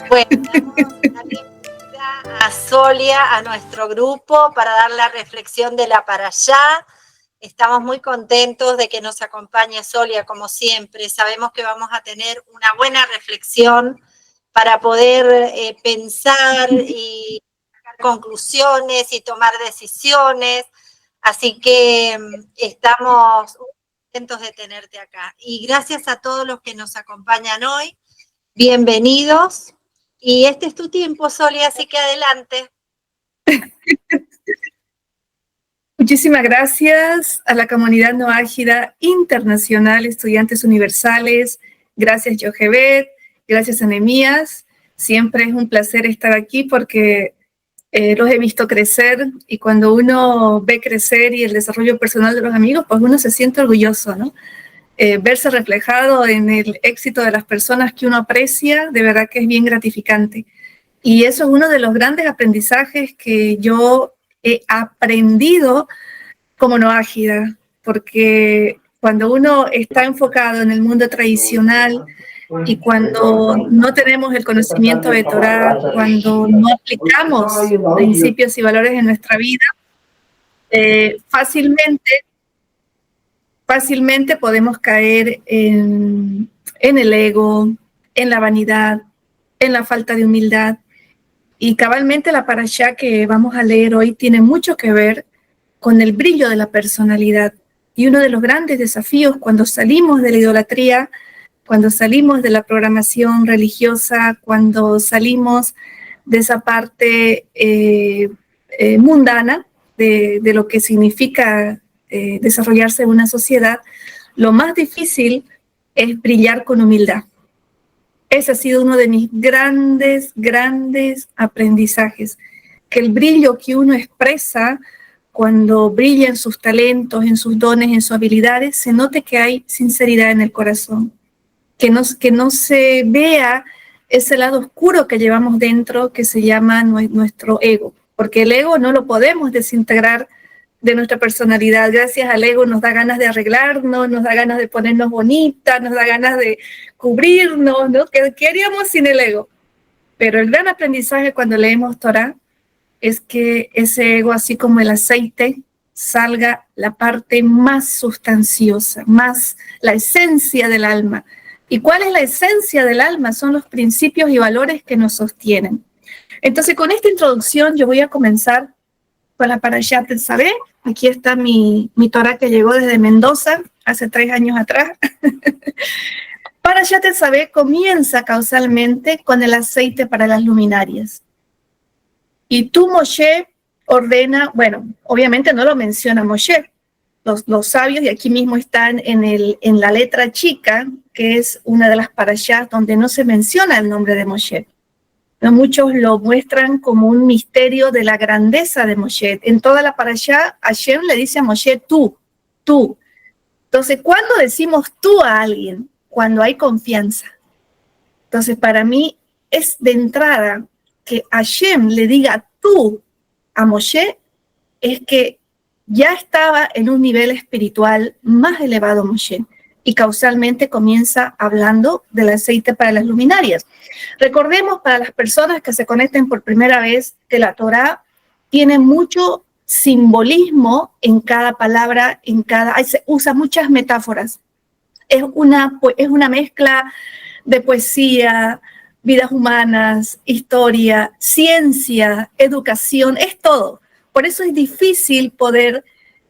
Bueno, damos la bienvenida a Solia, a nuestro grupo, para dar la reflexión de la para allá. Estamos muy contentos de que nos acompañe Solia, como siempre. Sabemos que vamos a tener una buena reflexión para poder pensar y sacar conclusiones y tomar decisiones. Así que estamos muy contentos de tenerte acá. Y gracias a todos los que nos acompañan hoy. Bienvenidos. Y este es tu tiempo, Soli, así que adelante. Muchísimas gracias a la comunidad No Ágida Internacional, estudiantes universales. Gracias, Yochebed. Gracias, Anemías. Siempre es un placer estar aquí porque los he visto crecer, y cuando uno ve crecer y el desarrollo personal de los amigos, pues uno se siente orgulloso, ¿no? Verse reflejado en el éxito de las personas que uno aprecia, de verdad que es bien gratificante. Y eso es uno de los grandes aprendizajes que yo he aprendido como No Ágida, porque cuando uno está enfocado en el mundo tradicional y cuando no tenemos el conocimiento de Torah, cuando no aplicamos principios y valores en nuestra vida, fácilmente podemos caer en el ego, en la vanidad, en la falta de humildad. Y cabalmente la parashá que vamos a leer hoy tiene mucho que ver con el brillo de la personalidad. Y uno de los grandes desafíos cuando salimos de la idolatría, cuando salimos de la programación religiosa, cuando salimos de esa parte mundana de lo que significa desarrollarse en una sociedad, lo más difícil es brillar con humildad. Ese ha sido uno de mis grandes aprendizajes, que el brillo que uno expresa cuando brilla en sus talentos, en sus dones, en sus habilidades, se note que hay sinceridad en el corazón, que no se vea ese lado oscuro que llevamos dentro, que se llama nuestro ego, porque el ego no lo podemos desintegrar de nuestra personalidad. Gracias al ego nos da ganas de arreglarnos, nos da ganas de ponernos bonitas, nos da ganas de cubrirnos, ¿no? ¿Qué haríamos sin el ego? Pero el gran aprendizaje cuando leemos Torah es que ese ego, así como el aceite, salga la parte más sustanciosa, más la esencia del alma. ¿Y cuál es la esencia del alma? Son los principios y valores que nos sostienen. Entonces, con esta introducción yo voy a comenzar con la Parashat Tetzaveh. Aquí está mi Torah que llegó desde Mendoza hace 3 años atrás. Parashat Tetzaveh comienza causalmente con el aceite para las luminarias. Y tú, Moshe, ordena, bueno, obviamente no lo menciona Moshe. Los sabios, y aquí mismo están en la letra chica, que es una de las parashas donde no se menciona el nombre de Moshe. ¿No? Muchos lo muestran como un misterio de la grandeza de Moshe. En toda la parashá, Hashem le dice a Moshe, tú. Entonces, ¿cuándo decimos tú a alguien? Cuando hay confianza. Entonces, para mí es de entrada que Hashem le diga tú a Moshe, es que ya estaba en un nivel espiritual más elevado Moshe, y causalmente comienza hablando del aceite para las luminarias. Recordemos, para las personas que se conecten por primera vez, que la Torá tiene mucho simbolismo en cada palabra, se usa muchas metáforas. Es una mezcla de poesía, vidas humanas, historia, ciencia, educación, es todo. Por eso es difícil poder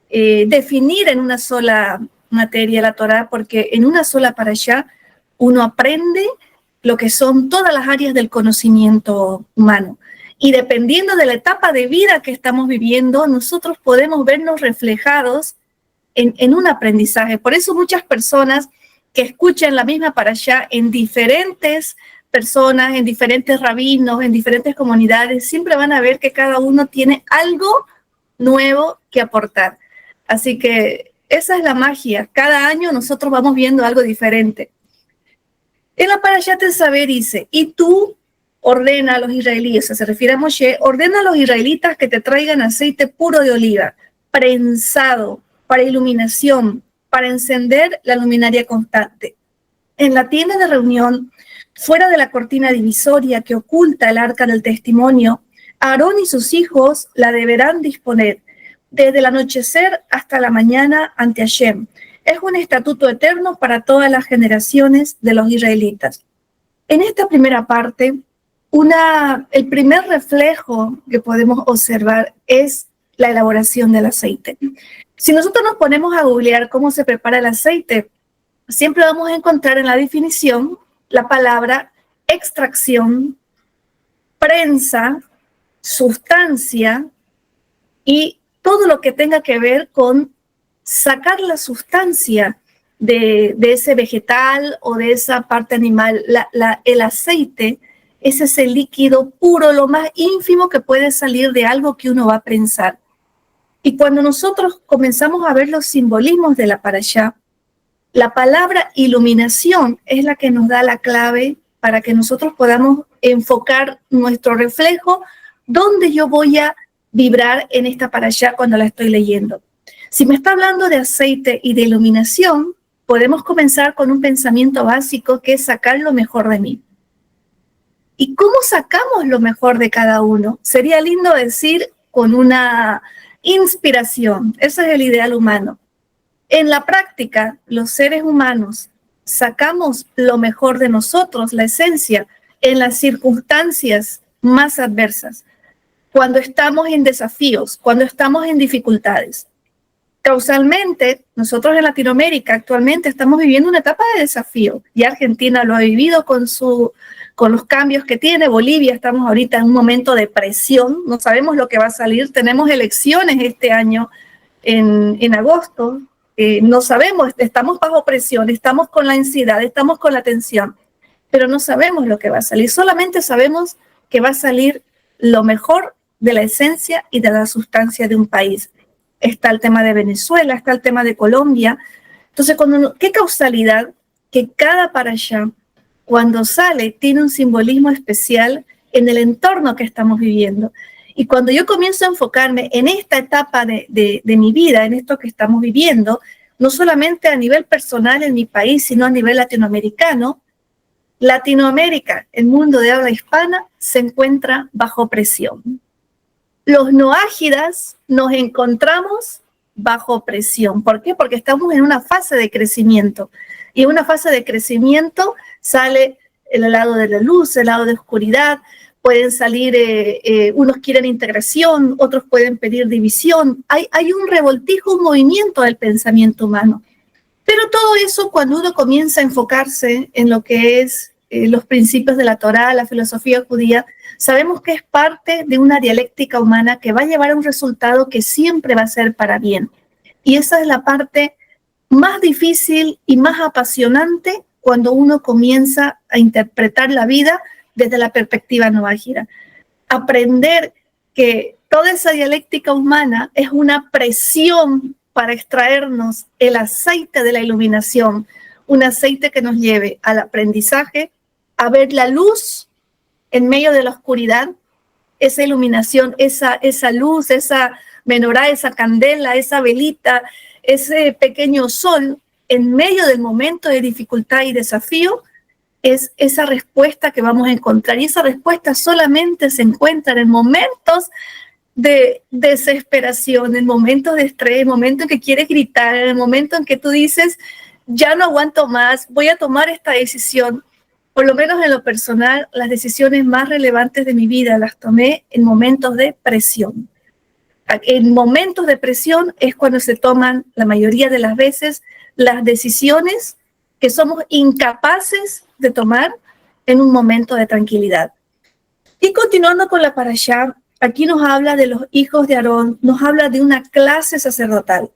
definir en una sola materia la Torá, porque en una sola parashá uno aprende lo que son todas las áreas del conocimiento humano. Y dependiendo de la etapa de vida que estamos viviendo, nosotros podemos vernos reflejados en un aprendizaje. Por eso muchas personas que escuchan la misma parashá en diferentes personas, en diferentes rabinos, en diferentes comunidades, siempre van a ver que cada uno tiene algo nuevo que aportar. Así que esa es la magia. Cada año nosotros vamos viendo algo diferente. En la Parashat Tetzaveh dice, y tú ordena a los israelíes, se refiere a Moshe, ordena a los israelitas que te traigan aceite puro de oliva, prensado, para iluminación, para encender la luminaria constante. En la tienda de reunión, fuera de la cortina divisoria que oculta el arca del testimonio, Aarón y sus hijos la deberán disponer desde el anochecer hasta la mañana ante Hashem. Es un estatuto eterno para todas las generaciones de los israelitas. En esta primera parte, el primer reflejo que podemos observar es la elaboración del aceite. Si nosotros nos ponemos a googlear cómo se prepara el aceite, siempre vamos a encontrar en la definición la palabra extracción, prensa, sustancia y todo lo que tenga que ver con sacar la sustancia de ese vegetal o de esa parte animal. El aceite es ese líquido puro, lo más ínfimo que puede salir de algo que uno va a prensar. Y cuando nosotros comenzamos a ver los simbolismos de la parashá, la palabra iluminación es la que nos da la clave para que nosotros podamos enfocar nuestro reflejo donde yo voy a vibrar en esta parashá cuando la estoy leyendo. Si me está hablando de aceite y de iluminación, podemos comenzar con un pensamiento básico que es sacar lo mejor de mí. ¿Y cómo sacamos lo mejor de cada uno? Sería lindo decir con una inspiración. Ese es el ideal humano. En la práctica, los seres humanos sacamos lo mejor de nosotros, la esencia, en las circunstancias más adversas, cuando estamos en desafíos, cuando estamos en dificultades. Causalmente, nosotros en Latinoamérica actualmente estamos viviendo una etapa de desafío. Y Argentina lo ha vivido con los cambios que tiene. Bolivia, estamos ahorita en un momento de presión. No sabemos lo que va a salir. Tenemos elecciones este año en agosto. No sabemos, estamos bajo presión, estamos con la ansiedad, estamos con la tensión. Pero no sabemos lo que va a salir. Solamente sabemos que va a salir lo mejor de la esencia y de la sustancia de un país. Está el tema de Venezuela, está el tema de Colombia. Entonces, qué causalidad que cada parashá, cuando sale, tiene un simbolismo especial en el entorno que estamos viviendo. Y cuando yo comienzo a enfocarme en esta etapa de mi vida, en esto que estamos viviendo, no solamente a nivel personal en mi país, sino a nivel latinoamericano, Latinoamérica, el mundo de habla hispana, se encuentra bajo presión. Los noágidas nos encontramos bajo presión. ¿Por qué? Porque estamos en una fase de crecimiento. Y en una fase de crecimiento sale el lado de la luz, el lado de oscuridad. Pueden salir, unos quieren integración, otros pueden pedir división. Hay un revoltijo, un movimiento del pensamiento humano. Pero todo eso, cuando uno comienza a enfocarse en lo que es los principios de la Torá, la filosofía judía, sabemos que es parte de una dialéctica humana que va a llevar a un resultado que siempre va a ser para bien. Y esa es la parte más difícil y más apasionante cuando uno comienza a interpretar la vida desde la perspectiva noágira. Aprender que toda esa dialéctica humana es una presión para extraernos el aceite de la iluminación, un aceite que nos lleve al aprendizaje, a ver la luz en medio de la oscuridad, esa iluminación, esa luz, esa menorá, esa candela, esa velita, ese pequeño sol en medio del momento de dificultad y desafío, es esa respuesta que vamos a encontrar. Y esa respuesta solamente se encuentra en momentos de desesperación, en momentos de estrés, en momentos en que quieres gritar, en el momento en que tú dices, ya no aguanto más, voy a tomar esta decisión. Por lo menos en lo personal, las decisiones más relevantes de mi vida las tomé en momentos de presión. En momentos de presión es cuando se toman la mayoría de las veces las decisiones que somos incapaces de tomar en un momento de tranquilidad. Y continuando con la parashá, aquí nos habla de los hijos de Aarón, nos habla de una clase sacerdotal.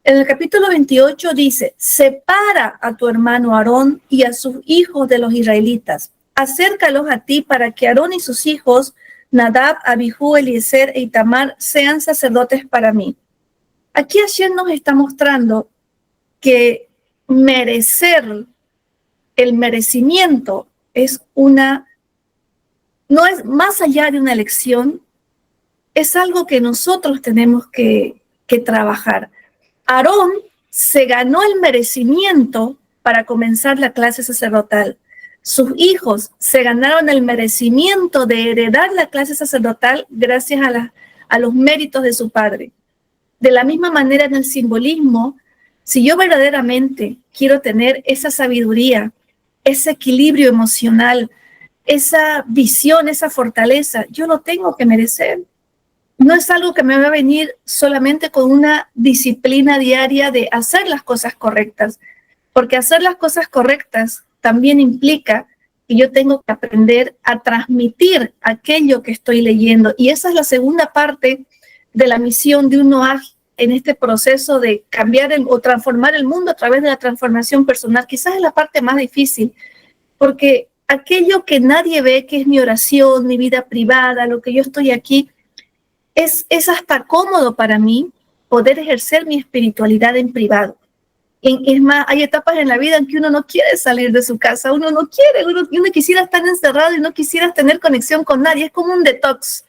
En el capítulo 28 dice, separa a tu hermano Aarón y a sus hijos de los israelitas, acércalos a ti para que Aarón y sus hijos, Nadab, Abijú, Eliezer e Itamar, sean sacerdotes para mí. Aquí Hashem nos está mostrando que merecer, el merecimiento no es más allá de una elección, es algo que nosotros tenemos que trabajar. Aarón se ganó el merecimiento para comenzar la clase sacerdotal. sus hijos se ganaron el merecimiento de heredar la clase sacerdotal gracias a los méritos de su padre. De la misma manera, en el simbolismo, si yo verdaderamente quiero tener esa sabiduría, ese equilibrio emocional, esa visión, esa fortaleza, yo lo tengo que merecer. No es algo que me va a venir solamente con una disciplina diaria de hacer las cosas correctas, porque hacer las cosas correctas también implica que yo tengo que aprender a transmitir aquello que estoy leyendo. Y esa es la segunda parte de la misión de un Noaj en este proceso de cambiar o transformar el mundo a través de la transformación personal. Quizás es la parte más difícil, porque aquello que nadie ve, que es mi oración, mi vida privada, lo que yo estoy aquí, es hasta cómodo para mí poder ejercer mi espiritualidad en privado. Es más, hay etapas en la vida en que uno no quiere salir de su casa, uno no quiere, uno quisiera estar encerrado y no quisiera tener conexión con nadie, es como un detox.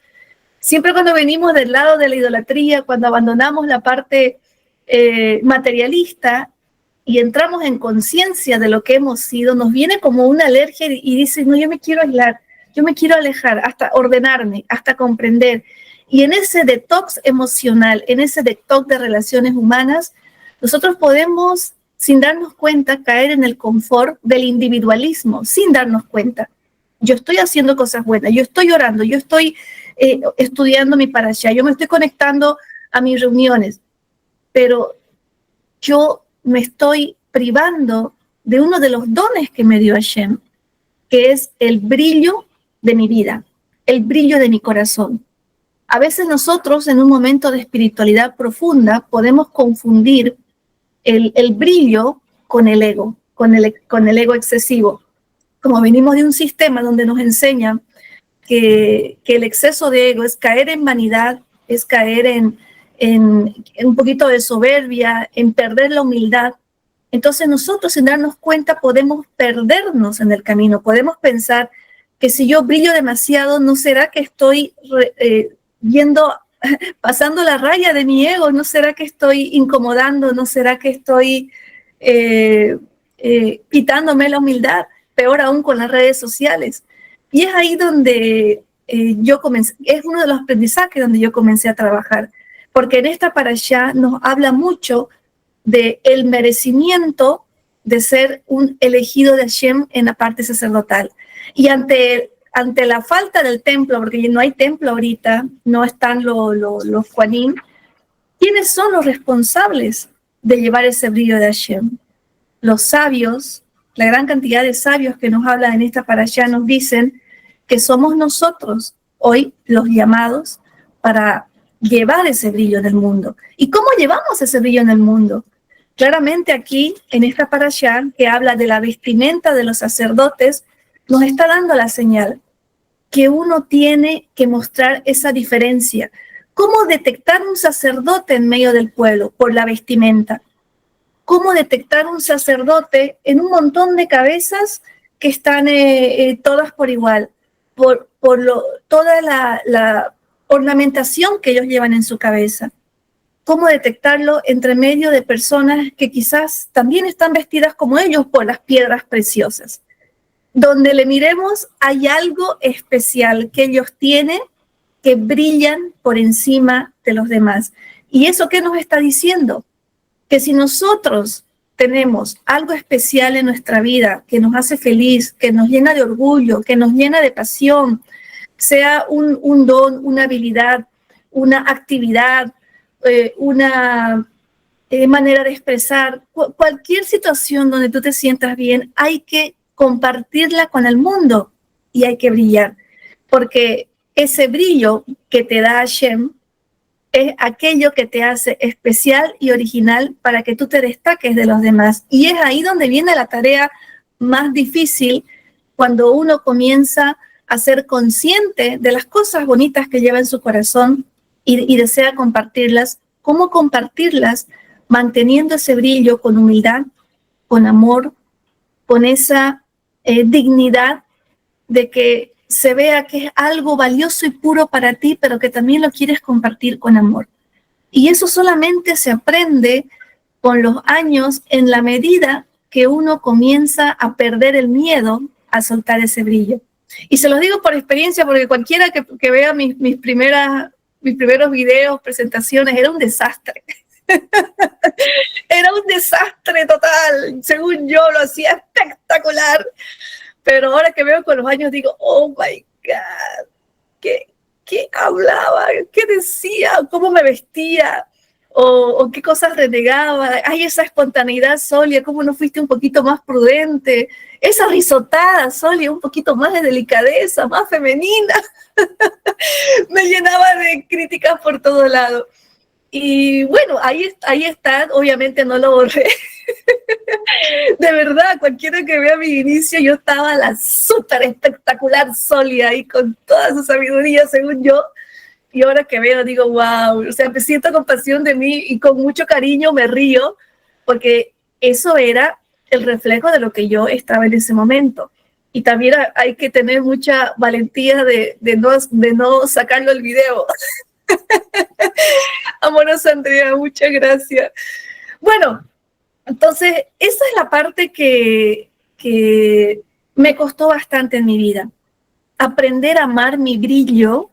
Siempre cuando venimos del lado de la idolatría, cuando abandonamos la parte materialista y entramos en conciencia de lo que hemos sido, nos viene como una alergia y dice, no, yo me quiero aislar, yo me quiero alejar, hasta ordenarme, hasta comprender. Y en ese detox emocional, en ese detox de relaciones humanas, nosotros podemos, sin darnos cuenta, caer en el confort del individualismo, sin darnos cuenta. Yo estoy haciendo cosas buenas, yo estoy orando, yo estoy estudiando mi parashá, yo me estoy conectando a mis reuniones, pero yo me estoy privando de uno de los dones que me dio Hashem, que es el brillo de mi vida, el brillo de mi corazón. A veces nosotros en un momento de espiritualidad profunda podemos confundir el brillo con el ego, con el ego excesivo. Como venimos de un sistema donde nos enseñan que el exceso de ego es caer en vanidad, es caer en un poquito de soberbia, en perder la humildad. Entonces nosotros, sin darnos cuenta, podemos perdernos en el camino. Podemos pensar que si yo brillo demasiado, ¿no será que estoy pasando la raya de mi ego? ¿No será que estoy incomodando? ¿No será que estoy quitándome la humildad? Peor aún con las redes sociales. Y es ahí donde yo comencé, es uno de los aprendizajes donde yo comencé a trabajar, porque en esta parashá nos habla mucho del merecimiento de ser un elegido de Hashem en la parte sacerdotal. Y ante la falta del templo, porque no hay templo ahorita, no están los Kohanim, ¿quiénes son los responsables de llevar ese brillo de Hashem? Los sabios, la gran cantidad de sabios que nos hablan en esta parashá nos dicen que somos nosotros hoy los llamados para llevar ese brillo en el mundo. ¿Y cómo llevamos ese brillo en el mundo? Claramente aquí, en esta parashá, que habla de la vestimenta de los sacerdotes, nos está dando la señal que uno tiene que mostrar esa diferencia. ¿Cómo detectar un sacerdote en medio del pueblo? Por la vestimenta. ¿Cómo detectar un sacerdote en un montón de cabezas que están todas por igual? Por toda la ornamentación que ellos llevan en su cabeza. ¿Cómo detectarlo entre medio de personas que quizás también están vestidas como ellos por las piedras preciosas? Donde le miremos hay algo especial que ellos tienen que brillan por encima de los demás. ¿Y eso qué nos está diciendo? Que si nosotros tenemos algo especial en nuestra vida que nos hace feliz, que nos llena de orgullo, que nos llena de pasión, sea un don, una habilidad, una actividad, una manera de expresar, cualquier situación donde tú te sientas bien, hay que compartirla con el mundo y hay que brillar, porque ese brillo que te da Hashem es aquello que te hace especial y original para que tú te destaques de los demás. Y es ahí donde viene la tarea más difícil, cuando uno comienza a ser consciente de las cosas bonitas que lleva en su corazón y desea compartirlas. ¿Cómo compartirlas? Manteniendo ese brillo con humildad, con amor, con esa dignidad de que se vea que es algo valioso y puro para ti, pero que también lo quieres compartir con amor. Y eso solamente se aprende con los años, en la medida que uno comienza a perder el miedo a soltar ese brillo. Y se los digo por experiencia, porque cualquiera que vea mis primeros videos, presentaciones, era un desastre. Era un desastre total. Según yo, lo hacía espectacular. Pero ahora que veo con los años, digo, oh my God, ¿qué hablaba? ¿Qué decía? ¿Cómo me vestía? O qué cosas renegaba. Ay, esa espontaneidad, Solia, ¿cómo no fuiste un poquito más prudente? Esa risotada, Solia, un poquito más de delicadeza, más femenina. Me llenaba de críticas por todos lados. Y bueno, ahí está, obviamente no lo borré. De verdad, cualquiera que vea mi inicio, yo estaba la súper espectacular Solia ahí con toda su sabiduría, según yo. Y ahora que veo, digo, wow, o sea, me siento compasión de mí y con mucho cariño me río, porque eso era el reflejo de lo que yo estaba en ese momento. Y también hay que tener mucha valentía de no sacarlo el video. Amorosa Andrea, muchas gracias. Bueno, entonces esa es la parte que me costó bastante en mi vida. Aprender a amar mi brillo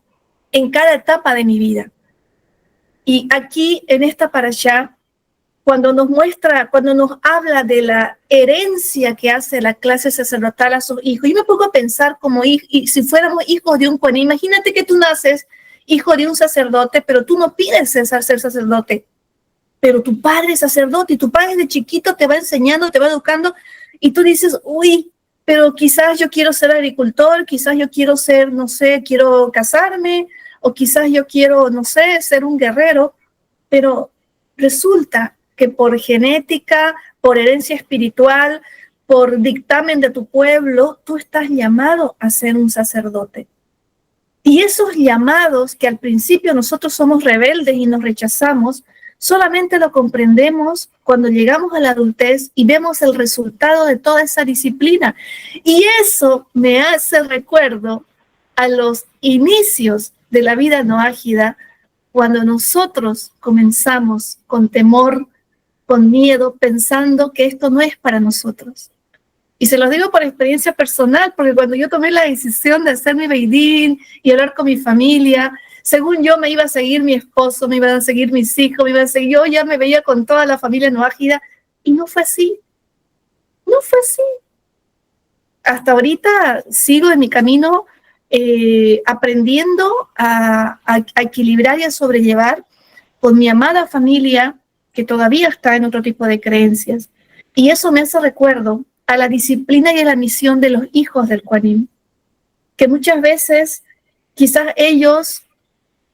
en cada etapa de mi vida. Y aquí en esta parashá, cuando nos habla de la herencia que hace la clase sacerdotal a sus hijos, yo me pongo a pensar como si fuéramos hijos de un cohen. Imagínate que tú naces hijo de un sacerdote, pero tú no pides ser sacerdote, pero tu padre es sacerdote y tu padre de chiquito te va enseñando, te va educando y tú dices, uy, pero quizás yo quiero ser agricultor, quizás yo quiero ser, no sé, quiero casarme, o quizás yo quiero, no sé, ser un guerrero, pero resulta que por genética, por herencia espiritual, por dictamen de tu pueblo, tú estás llamado a ser un sacerdote. Y esos llamados que al principio nosotros somos rebeldes y nos rechazamos, solamente lo comprendemos cuando llegamos a la adultez y vemos el resultado de toda esa disciplina. Y eso me hace recuerdo a los inicios de la vida noágida, cuando nosotros comenzamos con temor, con miedo, pensando que esto no es para nosotros. Y se los digo por experiencia personal, porque cuando yo tomé la decisión de hacer mi beidín y hablar con mi familia, según yo me iba a seguir mi esposo, me iban a seguir mis hijos, yo ya me veía con toda la familia noágida, y no fue así. No fue así. Hasta ahorita sigo en mi camino aprendiendo a equilibrar y a sobrellevar con mi amada familia, que todavía está en otro tipo de creencias. Y eso me hace recuerdo a la disciplina y a la misión de los hijos del Kohanim, que muchas veces quizás ellos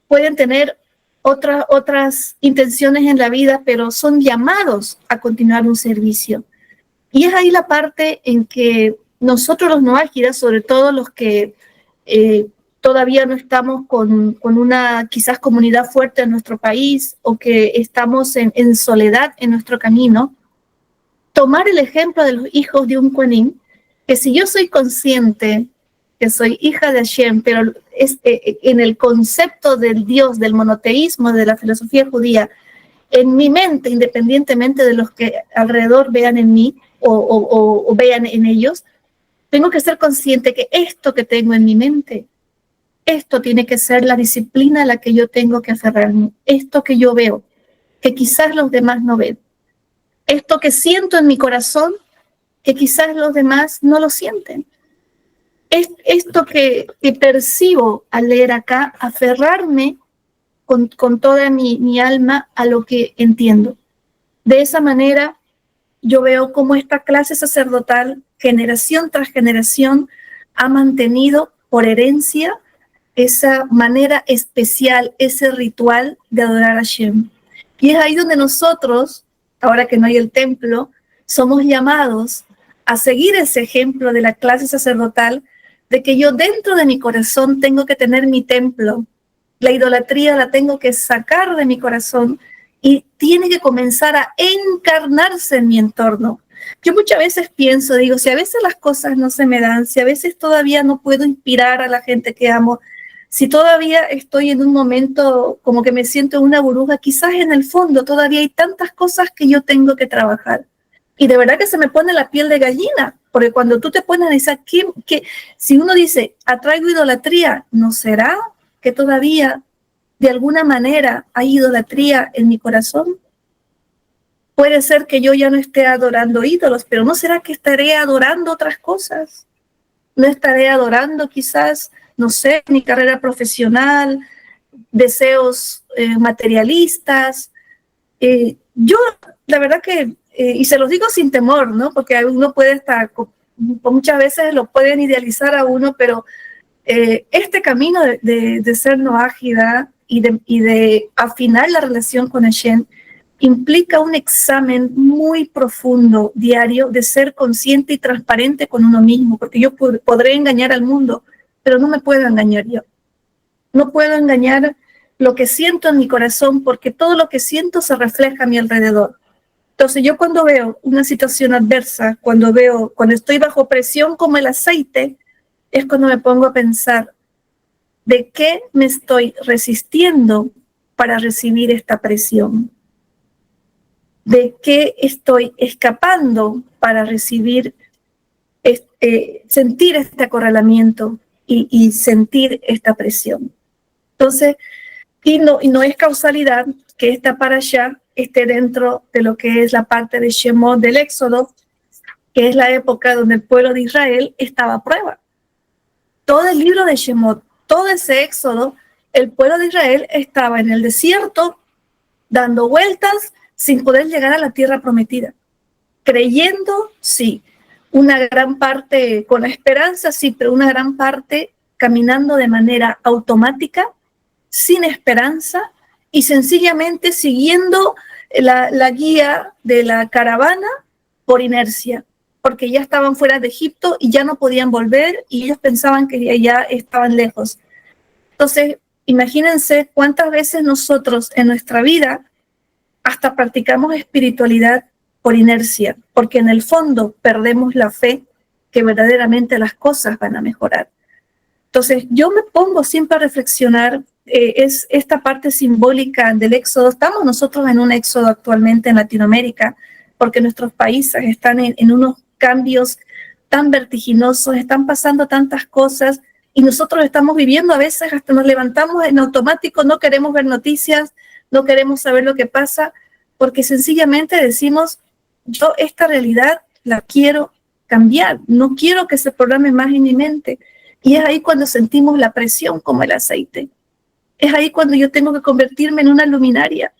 pueden tener otras intenciones en la vida, pero son llamados a continuar un servicio. Y es ahí la parte en que nosotros los noágidas, sobre todo los que todavía no estamos con una quizás comunidad fuerte en nuestro país o que estamos en soledad en nuestro camino, tomar el ejemplo de los hijos de un Kohanim, que si yo soy consciente que soy hija de Hashem, pero en el concepto del Dios, del monoteísmo, de la filosofía judía, en mi mente, independientemente de los que alrededor vean en mí o vean en ellos, tengo que ser consciente que esto que tengo en mi mente, esto tiene que ser la disciplina a la que yo tengo que aferrarme, esto que yo veo, que quizás los demás no ven, esto que siento en mi corazón, que quizás los demás no lo sienten. Esto que percibo al leer acá, aferrarme con toda mi alma a lo que entiendo. De esa manera, yo veo cómo esta clase sacerdotal, generación tras generación, ha mantenido por herencia esa manera especial, ese ritual de adorar a Hashem. Y es ahí donde nosotros, ahora que no hay el templo, somos llamados a seguir ese ejemplo de la clase sacerdotal, de que yo dentro de mi corazón tengo que tener mi templo. La idolatría la tengo que sacar de mi corazón y tiene que comenzar a encarnarse en mi entorno. Yo muchas veces pienso, digo, si a veces las cosas no se me dan, si a veces todavía no puedo inspirar a la gente que amo, si todavía estoy en un momento como que me siento en una burbuja, quizás en el fondo todavía hay tantas cosas que yo tengo que trabajar. Y de verdad que se me pone la piel de gallina, Porque cuando tú te pones a analizar, si uno dice, atraigo idolatría, ¿no será que todavía de alguna manera hay idolatría en mi corazón? Puede ser que yo ya no esté adorando ídolos, pero ¿no será que estaré adorando otras cosas? ¿No estaré adorando quizás, no sé, mi carrera profesional, deseos materialistas? Yo, la verdad que, y se los digo sin temor, ¿no? Porque uno puede estar, muchas veces lo pueden idealizar a uno, pero este camino de ser noágida y de afinar la relación con Hashem implica un examen muy profundo diario de ser consciente y transparente con uno mismo, porque yo podré engañar al mundo, pero no me puedo engañar yo. No puedo engañar lo que siento en mi corazón, porque todo lo que siento se refleja a mi alrededor. Entonces yo cuando veo una situación adversa, cuando estoy bajo presión como el aceite, es cuando me pongo a pensar, ¿de qué me estoy resistiendo para recibir esta presión? ¿De qué estoy escapando para recibir, sentir este acorralamiento y sentir esta presión? Entonces, y no es causalidad que esta parashá esté dentro de lo que es la parte de Shemot del Éxodo, que es la época donde el pueblo de Israel estaba a prueba. Todo el libro de Shemot, todo ese Éxodo, el pueblo de Israel estaba en el desierto dando vueltas sin poder llegar a la tierra prometida. Creyendo, sí. Una gran parte con la esperanza, sí, pero una gran parte caminando de manera automática, sin esperanza y sencillamente siguiendo la guía de la caravana por inercia, porque ya estaban fuera de Egipto y ya no podían volver y ellos pensaban que ya estaban lejos. Entonces, imagínense cuántas veces nosotros en nuestra vida hasta practicamos espiritualidad por inercia, porque en el fondo perdemos la fe que verdaderamente las cosas van a mejorar. Entonces, yo me pongo siempre a reflexionar, es esta parte simbólica del éxodo. Estamos nosotros en un éxodo actualmente en Latinoamérica, porque nuestros países están en unos cambios tan vertiginosos, están pasando tantas cosas, y nosotros estamos viviendo a veces, hasta nos levantamos en automático, no queremos ver noticias, no queremos saber lo que pasa, porque sencillamente decimos, yo esta realidad la quiero cambiar, no quiero que se programe más en mi mente. Y es ahí cuando sentimos la presión como el aceite. Es ahí cuando yo tengo que convertirme en una luminaria.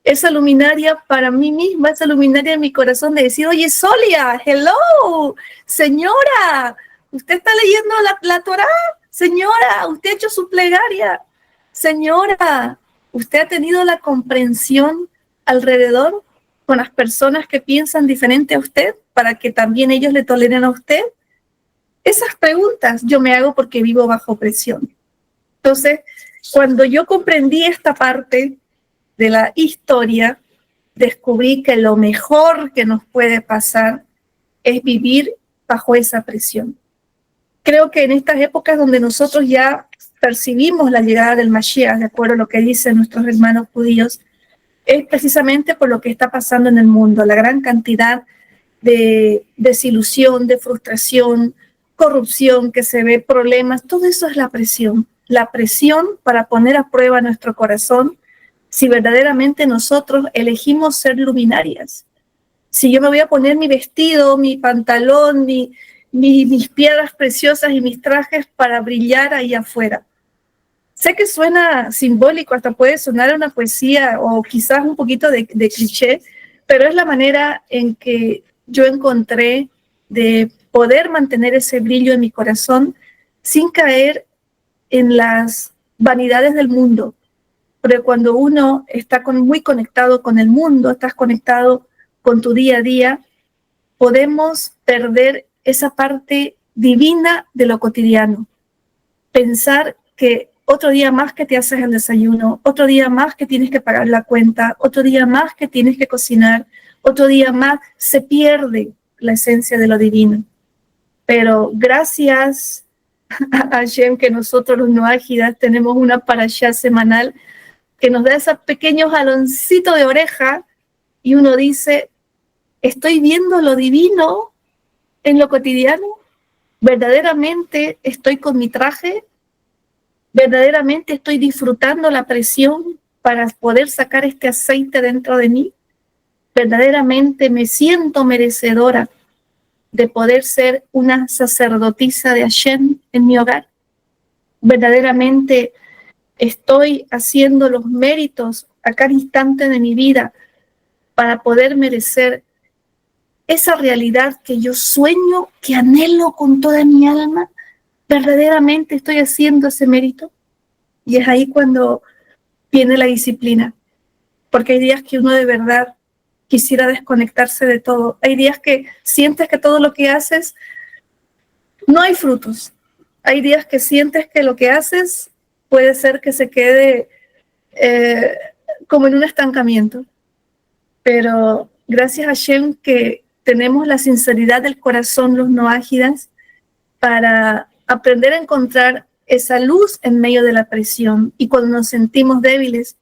Esa luminaria para mí misma, esa luminaria en mi corazón de decir, oye, Solia, hello, señora, ¿usted está leyendo la Torá? Señora, ¿usted ha hecho su plegaria? Señora, ¿usted ha tenido la comprensión alrededor con las personas que piensan diferente a usted para que también ellos le toleren a usted? Esas preguntas yo me hago porque vivo bajo presión. Entonces, cuando yo comprendí esta parte de la historia, descubrí que lo mejor que nos puede pasar es vivir bajo esa presión. Creo que en estas épocas donde nosotros ya percibimos la llegada del Mashiach, de acuerdo a lo que dicen nuestros hermanos judíos, es precisamente por lo que está pasando en el mundo, la gran cantidad de desilusión, de frustración, corrupción que se ve, problemas, todo eso es la presión para poner a prueba nuestro corazón si verdaderamente nosotros elegimos ser luminarias. Si yo me voy a poner mi vestido, mi pantalón, mis piedras preciosas y mis trajes para brillar ahí afuera. Sé que suena simbólico, hasta puede sonar una poesía o quizás un poquito de cliché, pero es la manera en que yo encontré de poder mantener ese brillo en mi corazón sin caer en las vanidades del mundo. Porque cuando uno está muy conectado con el mundo, estás conectado con tu día a día, podemos perder esa parte divina de lo cotidiano. Pensar que otro día más que te haces el desayuno, otro día más que tienes que pagar la cuenta, otro día más que tienes que cocinar, otro día más, se pierde la esencia de lo divino. Pero gracias a Hashem que nosotros los noágidas tenemos una parashá semanal que nos da ese pequeño jaloncito de oreja y uno dice, estoy viendo lo divino en lo cotidiano? ¿Verdaderamente estoy con mi traje? ¿Verdaderamente estoy disfrutando la presión para poder sacar este aceite dentro de mí? ¿Verdaderamente me siento merecedora de poder ser una sacerdotisa de Hashem en mi hogar? ¿Verdaderamente estoy haciendo los méritos a cada instante de mi vida para poder merecer esa realidad que yo sueño, que anhelo con toda mi alma? ¿Verdaderamente estoy haciendo ese mérito? Y es ahí cuando viene la disciplina, porque hay días que uno de verdad quisiera desconectarse de todo. Hay días que sientes que todo lo que haces no hay frutos. Hay días que sientes que lo que haces puede ser que se quede como en un estancamiento. Pero gracias a Hashem que tenemos la sinceridad del corazón, los noágidas, para aprender a encontrar esa luz en medio de la presión. Y cuando nos sentimos débiles,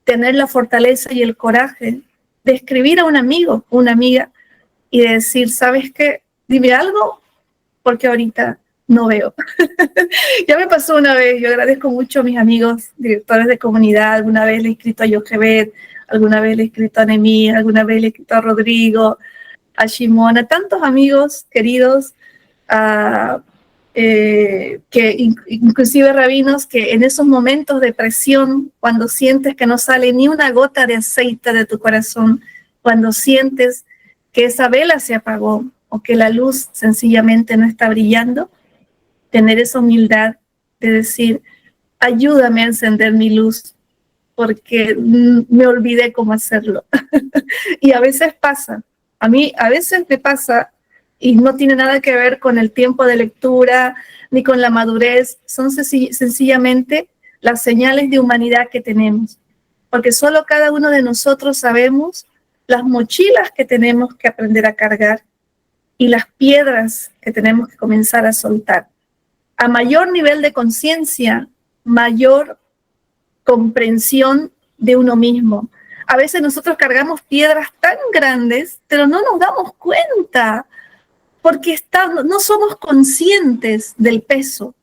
tener la fortaleza y el coraje de escribir a un amigo, una amiga, y de decir, ¿sabes qué? Dime algo, porque ahorita no veo. Ya me pasó una vez, yo agradezco mucho a mis amigos, directores de comunidad, alguna vez le he escrito a Yochebed, alguna vez le he escrito a Nemi, alguna vez le he escrito a Rodrigo, a Shimon, a tantos amigos queridos, que inclusive rabinos, que en esos momentos de presión, cuando sientes que no sale ni una gota de aceite de tu corazón, cuando sientes que esa vela se apagó o que la luz sencillamente no está brillando, tener esa humildad de decir, ayúdame a encender mi luz, porque me olvidé cómo hacerlo. Y a veces pasa, a mí a veces me pasa, y no tiene nada que ver con el tiempo de lectura, ni con la madurez, son sencillamente las señales de humanidad que tenemos, porque solo cada uno de nosotros sabemos las mochilas que tenemos que aprender a cargar y las piedras que tenemos que comenzar a soltar. A mayor nivel de conciencia, mayor comprensión de uno mismo. A veces nosotros cargamos piedras tan grandes, pero no nos damos cuenta, porque no somos conscientes del peso.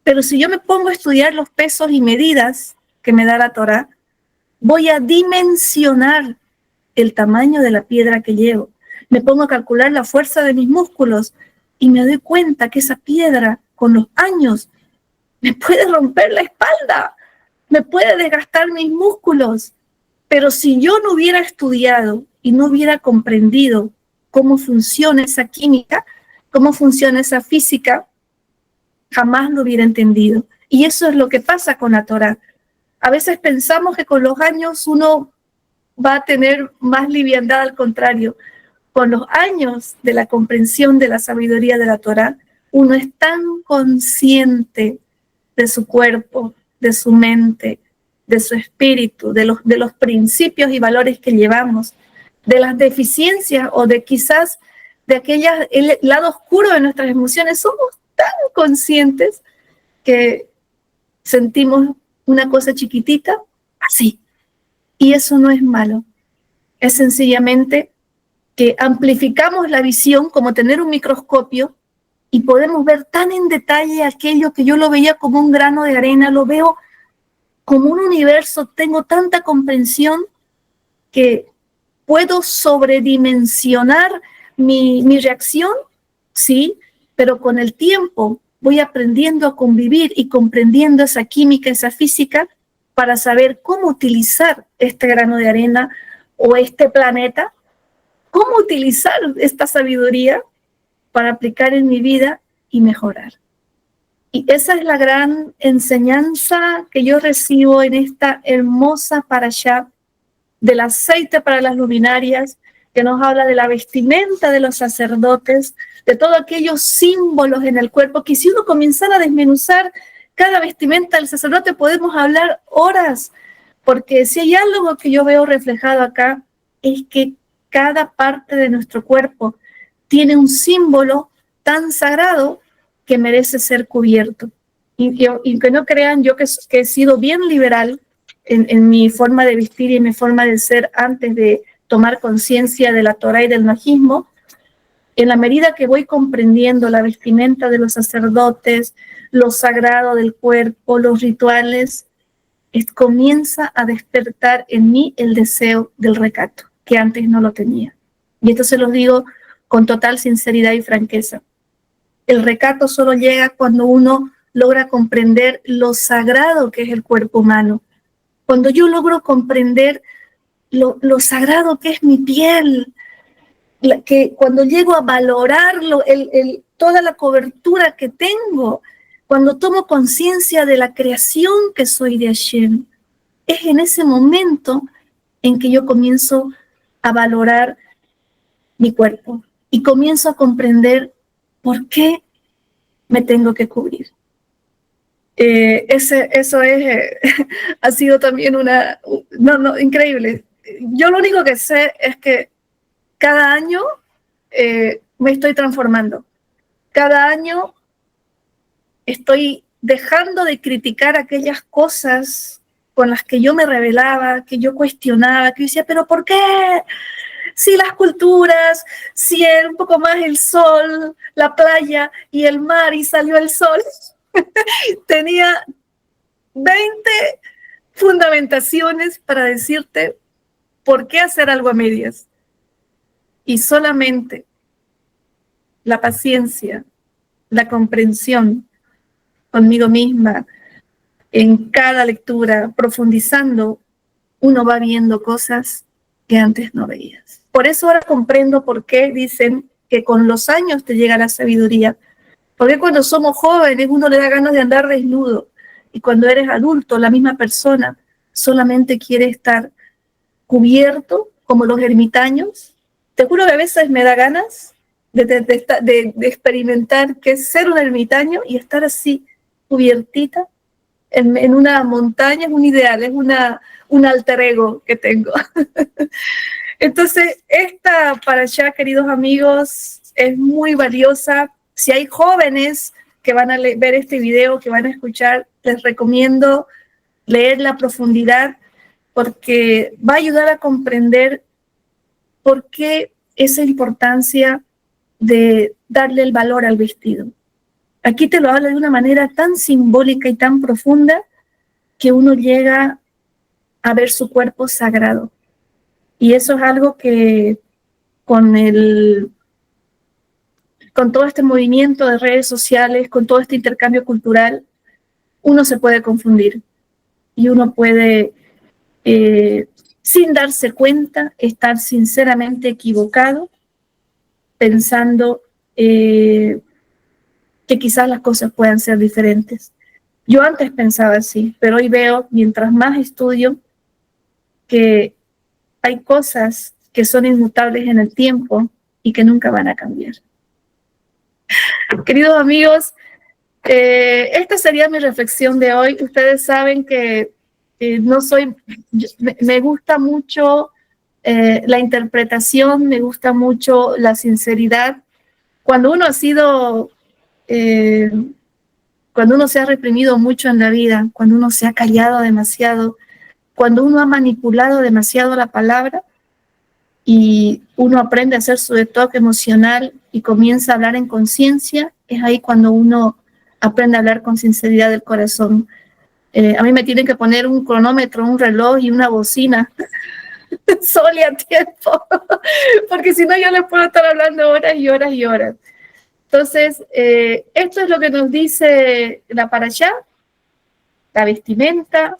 Pero si yo me pongo a estudiar los pesos y medidas que me da la Torá, voy a dimensionar el tamaño de la piedra que llevo. Me pongo a calcular la fuerza de mis músculos y me doy cuenta que esa piedra, con los años, me puede romper la espalda, me puede desgastar mis músculos. Pero si yo no hubiera estudiado y no hubiera comprendido cómo funciona esa química, cómo funciona esa física, jamás lo hubiera entendido. Y eso es lo que pasa con la Torá. A veces pensamos que con los años uno va a tener más liviandad, al contrario. Con los años de la comprensión de la sabiduría de la Torá, uno es tan consciente de su cuerpo, de su mente, de su espíritu, de los principios y valores que llevamos, de las deficiencias o de quizás de el lado oscuro de nuestras emociones. Somos tan conscientes que sentimos una cosa chiquitita así. Y eso no es malo. Es sencillamente que amplificamos la visión como tener un microscopio y podemos ver tan en detalle aquello que yo lo veía como un grano de arena, lo veo como un universo, tengo tanta comprensión que puedo sobredimensionar mi reacción, sí, pero con el tiempo voy aprendiendo a convivir y comprendiendo esa química, esa física, para saber cómo utilizar este grano de arena o este planeta, cómo utilizar esta sabiduría para aplicar en mi vida y mejorar. Y esa es la gran enseñanza que yo recibo en esta hermosa parashá del aceite para las luminarias, que nos habla de la vestimenta de los sacerdotes, de todos aquellos símbolos en el cuerpo, que si uno comenzara a desmenuzar cada vestimenta del sacerdote, podemos hablar horas, porque si hay algo que yo veo reflejado acá, es que cada parte de nuestro cuerpo tiene un símbolo tan sagrado que merece ser cubierto. Y que no crean, yo que he sido bien liberal en mi forma de vestir y en mi forma de ser antes de tomar conciencia de la Torá y del najismo, En la medida que voy comprendiendo la vestimenta de los sacerdotes, lo sagrado del cuerpo, los rituales, comienza a despertar en mí el deseo del recato, que antes no lo tenía. Y esto se los digo con total sinceridad y franqueza. El recato solo llega cuando uno logra comprender lo sagrado que es el cuerpo humano. Cuando yo logro comprender lo sagrado que es mi piel, que cuando llego a valorarlo, toda la cobertura que tengo, cuando tomo conciencia de la creación que soy de Hashem, es en ese momento en que yo comienzo a valorar mi cuerpo y comienzo a comprender por qué me tengo que cubrir. Eso ha sido también increíble. Yo lo único que sé es que cada año me estoy transformando. Cada año estoy dejando de criticar aquellas cosas con las que yo me rebelaba, que yo cuestionaba, que yo decía, ¿pero por qué? Si las culturas, si un poco más el sol, la playa y el mar y salió el sol, tenía 20 fundamentaciones para decirte por qué hacer algo a medias. Y solamente la paciencia, la comprensión conmigo misma, en cada lectura, profundizando, uno va viendo cosas que antes no veías. Por eso ahora comprendo por qué dicen que con los años te llega la sabiduría. Porque cuando somos jóvenes uno le da ganas de andar desnudo. Y cuando eres adulto, la misma persona solamente quiere estar cubierto, como los ermitaños. Te juro que a veces me da ganas de experimentar qué es ser un ermitaño y estar así, cubiertita, en una montaña. Es un ideal, es un alter ego que tengo. Entonces, esta parashá, queridos amigos, es muy valiosa. Si hay jóvenes que van a ver este video, que van a escuchar, les recomiendo leer la profundidad, porque va a ayudar a comprender por qué esa importancia de darle el valor al vestido. Aquí te lo habla de una manera tan simbólica y tan profunda que uno llega a ver su cuerpo sagrado. Y eso es algo que con todo este movimiento de redes sociales, con todo este intercambio cultural, uno se puede confundir y uno puede, sin darse cuenta, estar sinceramente equivocado, pensando que quizás las cosas puedan ser diferentes. Yo antes pensaba así, pero hoy veo, mientras más estudio, que hay cosas que son inmutables en el tiempo y que nunca van a cambiar. Queridos amigos, esta sería mi reflexión de hoy. Ustedes saben que me gusta mucho la interpretación, me gusta mucho la sinceridad. Cuando uno cuando uno se ha reprimido mucho en la vida, cuando uno se ha callado demasiado, cuando uno ha manipulado demasiado la palabra y uno aprende a hacer su detox emocional y comienza a hablar en conciencia, es ahí cuando uno aprende a hablar con sinceridad del corazón. A mí me tienen que poner un cronómetro, un reloj y una bocina sol y a tiempo, porque si no yo les puedo estar hablando horas y horas y horas. Entonces, esto es lo que nos dice la parashá: la vestimenta,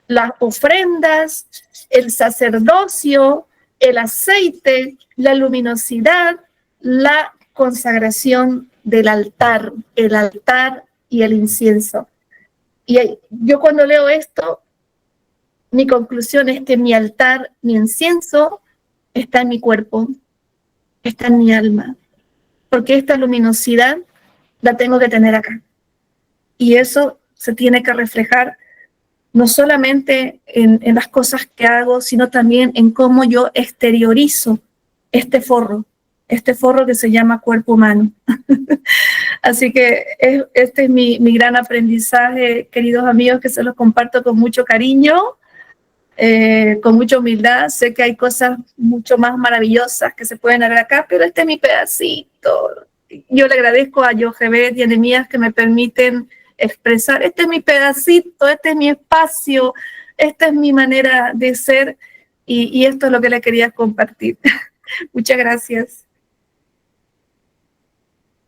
las ofrendas, el sacerdocio, el aceite, la luminosidad, la consagración del altar, el altar y el incienso. Y yo cuando leo esto, mi conclusión es que mi altar, mi incienso, está en mi cuerpo, está en mi alma, porque esta luminosidad la tengo que tener acá. Y eso se tiene que reflejar no solamente en las cosas que hago, sino también en cómo yo exteriorizo este forro que se llama cuerpo humano. Así que este es mi gran aprendizaje, queridos amigos, que se los comparto con mucho cariño. con mucha humildad. Sé que hay cosas mucho más maravillosas que se pueden ver acá, pero este es mi pedacito. Yo le agradezco a Yochebed y a Nehemías que me permiten expresar, este es mi pedacito, este es mi espacio, esta es mi manera de ser, y esto es lo que le quería compartir. Muchas gracias.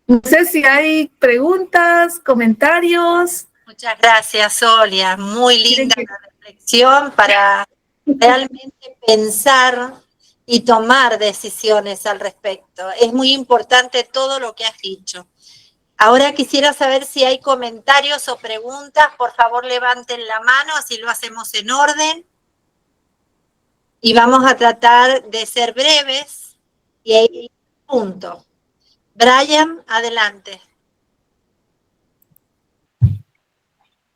No sé si hay preguntas, comentarios. Muchas gracias, Solia. Muy linda la reflexión para realmente pensar y tomar decisiones al respecto. Es muy importante todo lo que has dicho. Ahora quisiera saber si hay comentarios o preguntas. Por favor, levanten la mano, así lo hacemos en orden. Y vamos a tratar de ser breves. Y ahí, punto. Brian, adelante.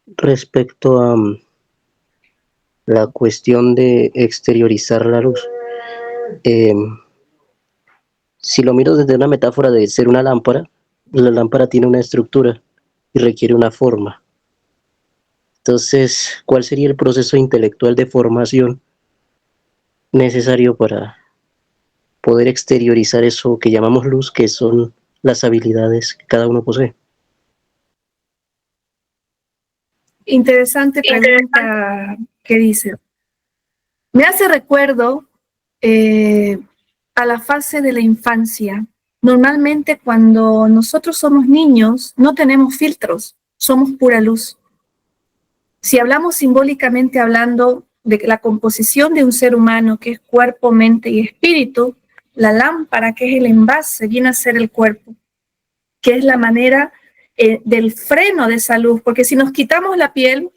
Respecto a la cuestión de exteriorizar la luz, si lo miro desde una metáfora de ser una lámpara, la lámpara tiene una estructura y requiere una forma. Entonces, ¿cuál sería el proceso intelectual de formación necesario para poder exteriorizar eso que llamamos luz, que son las habilidades que cada uno posee? Interesante pregunta que dice. Me hace recuerdo a la fase de la infancia. Normalmente cuando nosotros somos niños no tenemos filtros, somos pura luz. Si hablamos simbólicamente hablando de la composición de un ser humano que es cuerpo, mente y espíritu, la lámpara, que es el envase, viene a ser el cuerpo, que es la manera del freno de esa luz, porque si nos quitamos la piel,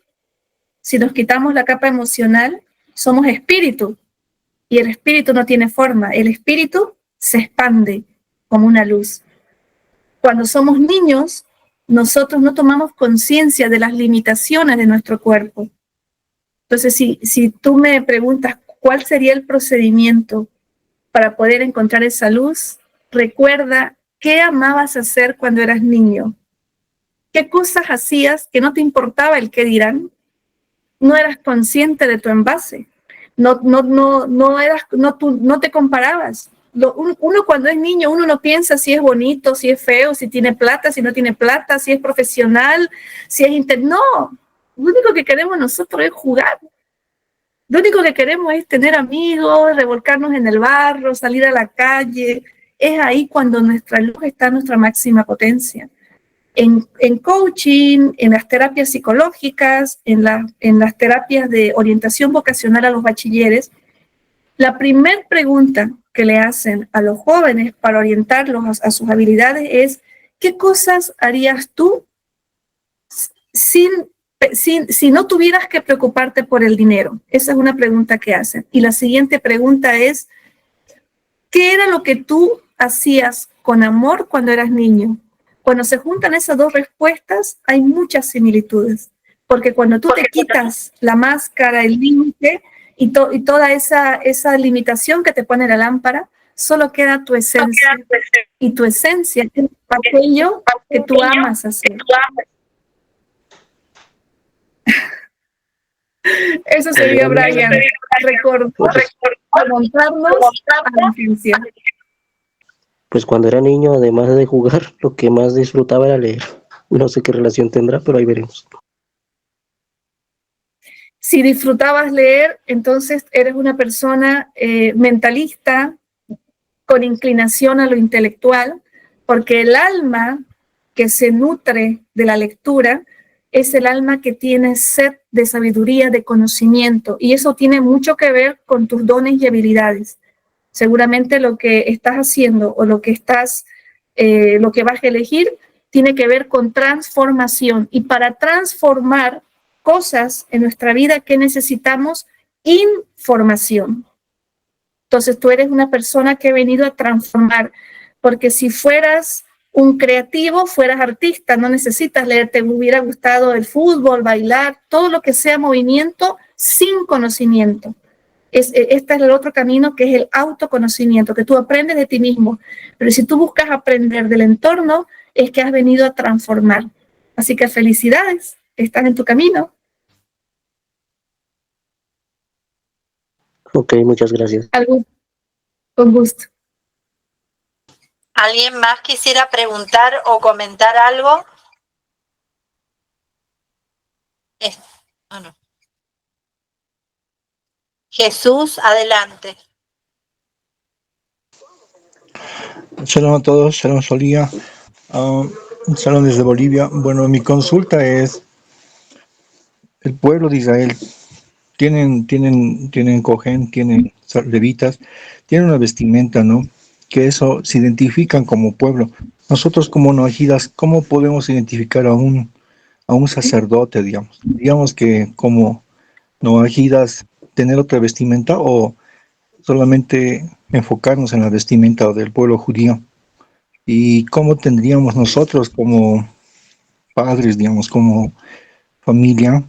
si nos quitamos la capa emocional, somos espíritu, y el espíritu no tiene forma, el espíritu se expande como una luz. Cuando somos niños, nosotros no tomamos conciencia de las limitaciones de nuestro cuerpo. Entonces, si tú me preguntas cuál sería el procedimiento para poder encontrar esa luz, recuerda qué amabas hacer cuando eras niño, qué cosas hacías que no te importaba el qué dirán, no eras consciente de tu envase, no te comparabas. Uno cuando es niño, uno no piensa si es bonito, si es feo, si tiene plata, si no tiene plata, si es profesional, si es no, lo único que queremos nosotros es jugar. Lo único que queremos es tener amigos, revolcarnos en el barro, salir a la calle. Es ahí cuando nuestra luz está en nuestra máxima potencia. En coaching, en las terapias psicológicas, en las terapias de orientación vocacional a los bachilleres, la primera pregunta que le hacen a los jóvenes para orientarlos a sus habilidades es: ¿qué cosas harías tú si no tuvieras que preocuparte por el dinero? Esa es una pregunta que hacen. Y la siguiente pregunta es: ¿qué era lo que tú hacías con amor cuando eras niño? Cuando se juntan esas dos respuestas, hay muchas similitudes. Porque cuando tú te quitas la máscara, el límite y toda esa limitación que te pone la lámpara, solo queda tu esencia. Y tu esencia es aquello que tú amas hacer. Eso sería, Brian, remontarnos a la infancia. Pues cuando era niño, además de jugar, lo que más disfrutaba era leer. No sé qué relación tendrá, pero ahí veremos. Si disfrutabas leer, entonces eres una persona mentalista, con inclinación a lo intelectual, porque el alma que se nutre de la lectura es el alma que tiene sed de sabiduría, de conocimiento, y eso tiene mucho que ver con tus dones y habilidades. Seguramente lo que estás haciendo o lo que vas a elegir tiene que ver con transformación, y para transformar cosas en nuestra vida, ¿qué necesitamos? Información. Entonces tú eres una persona que ha venido a transformar, porque si fueras un creativo, fueras artista, no necesitas leer, te hubiera gustado el fútbol, bailar, todo lo que sea movimiento sin conocimiento. Este es el otro camino, que es el autoconocimiento, que tú aprendes de ti mismo. Pero si tú buscas aprender del entorno, es que has venido a transformar. Así que felicidades, estás en tu camino. Ok, muchas gracias. Con gusto. ¿Alguien más quisiera preguntar o comentar algo? No. Jesús, adelante. Shalom a todos, shalom Solía, shalom desde Bolivia. Bueno, mi consulta es, el pueblo de Israel, tienen cohen, tienen levitas, tienen una vestimenta, ¿no? Que eso se identifican como pueblo. Nosotros como noajidas, ¿cómo podemos identificar a un sacerdote, digamos? Digamos que como noajidas, tener otra vestimenta o solamente enfocarnos en la vestimenta del pueblo judío. ¿Y cómo tendríamos nosotros como padres, digamos, como familia,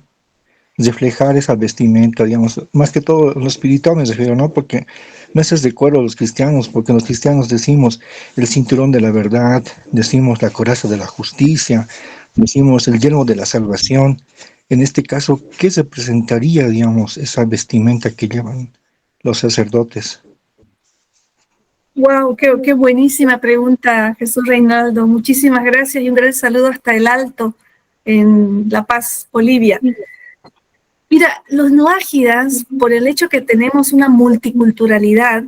reflejar esa vestimenta, digamos, más que todo lo espiritual me refiero, ¿no? Porque me haces de acuerdo a los cristianos, porque los cristianos decimos el cinturón de la verdad, decimos la coraza de la justicia, decimos el yelmo de la salvación. En este caso, ¿qué representaría, digamos, esa vestimenta que llevan los sacerdotes? Wow, qué buenísima pregunta, Jesús Reinaldo. Muchísimas gracias y un gran saludo hasta el Alto, en La Paz, Bolivia. Mira, los noágidas, por el hecho que tenemos una multiculturalidad,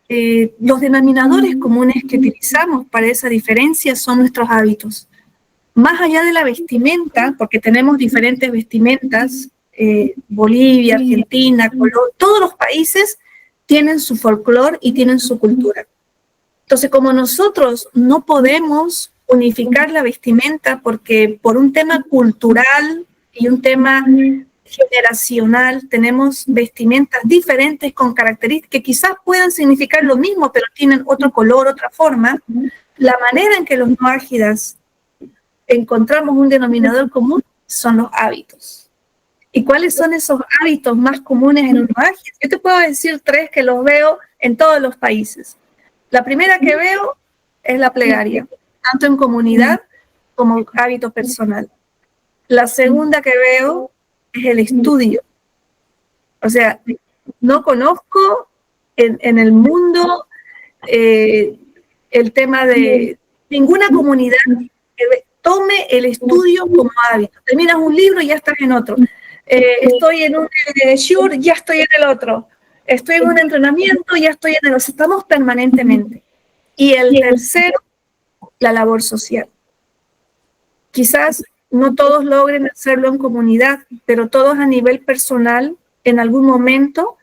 los denominadores comunes que utilizamos para esa diferencia son nuestros hábitos. Más allá de la vestimenta, porque tenemos diferentes vestimentas, Bolivia, Argentina, Colombia, todos los países tienen su folclore y tienen su cultura. Entonces, como nosotros no podemos unificar la vestimenta porque por un tema cultural y un tema generacional tenemos vestimentas diferentes con características que quizás puedan significar lo mismo, pero tienen otro color, otra forma, la manera en que los noágidas encontramos un denominador común son los hábitos. ¿Y cuáles son esos hábitos más comunes en un noágida? Yo te puedo decir 3 que los veo en todos los países. La primera que veo es la plegaria, tanto en comunidad como hábito personal. La segunda que veo es el estudio. O sea, no conozco en el mundo el tema de ninguna comunidad que tome el estudio como hábito. Terminas un libro y ya estás en otro. Estoy en un Shure, ya estoy en el otro. Estoy en un entrenamiento, ya estoy en el otro. Estamos permanentemente. Y el tercero, la labor social. Quizás no todos logren hacerlo en comunidad, pero todos a nivel personal, en algún momento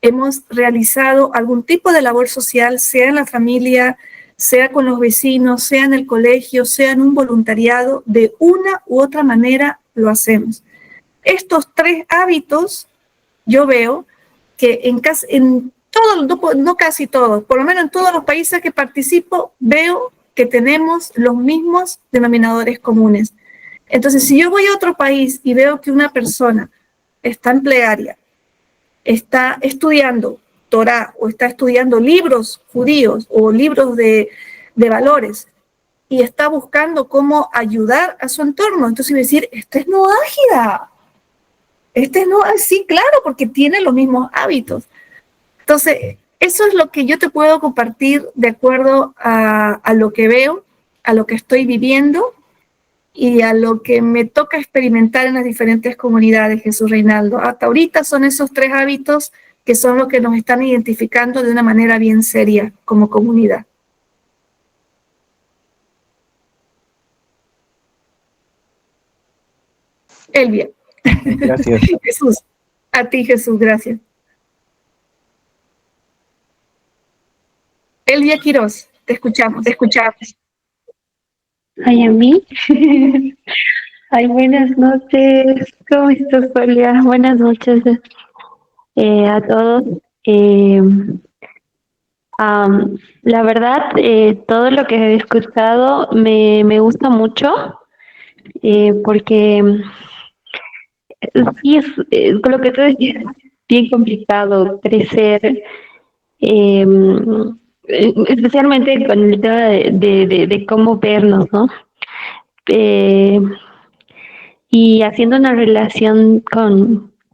hemos realizado algún tipo de labor social, sea en la familia, sea con los vecinos, sea en el colegio, sea en un voluntariado, de una u otra manera lo hacemos. Estos 3 hábitos, yo veo que en todos, no casi todos, por lo menos en todos los países que participo, veo que tenemos los mismos denominadores comunes. Entonces, si yo voy a otro país y veo que una persona está en plegaria, está estudiando Torah o está estudiando libros judíos o libros de valores y está buscando cómo ayudar a su entorno, entonces voy a decir, este es noágida. Sí, claro, porque tiene los mismos hábitos. Entonces, eso es lo que yo te puedo compartir de acuerdo a lo que veo, a lo que estoy viviendo y a lo que me toca experimentar en las diferentes comunidades, Jesús Reinaldo. Hasta ahorita son esos 3 hábitos que son los que nos están identificando de una manera bien seria como comunidad. Elvia. Gracias. Jesús. A ti, Jesús, gracias. Elvia Quiroz, te escuchamos. Ay, a mí. Ay, buenas noches. ¿Cómo estás, Julia? Buenas noches a todos. La verdad, todo lo que he escuchado me gusta mucho porque sí es con lo que tú decías, bien complicado crecer. Eh, Especialmente con el tema de cómo vernos, ¿no? Y haciendo una relación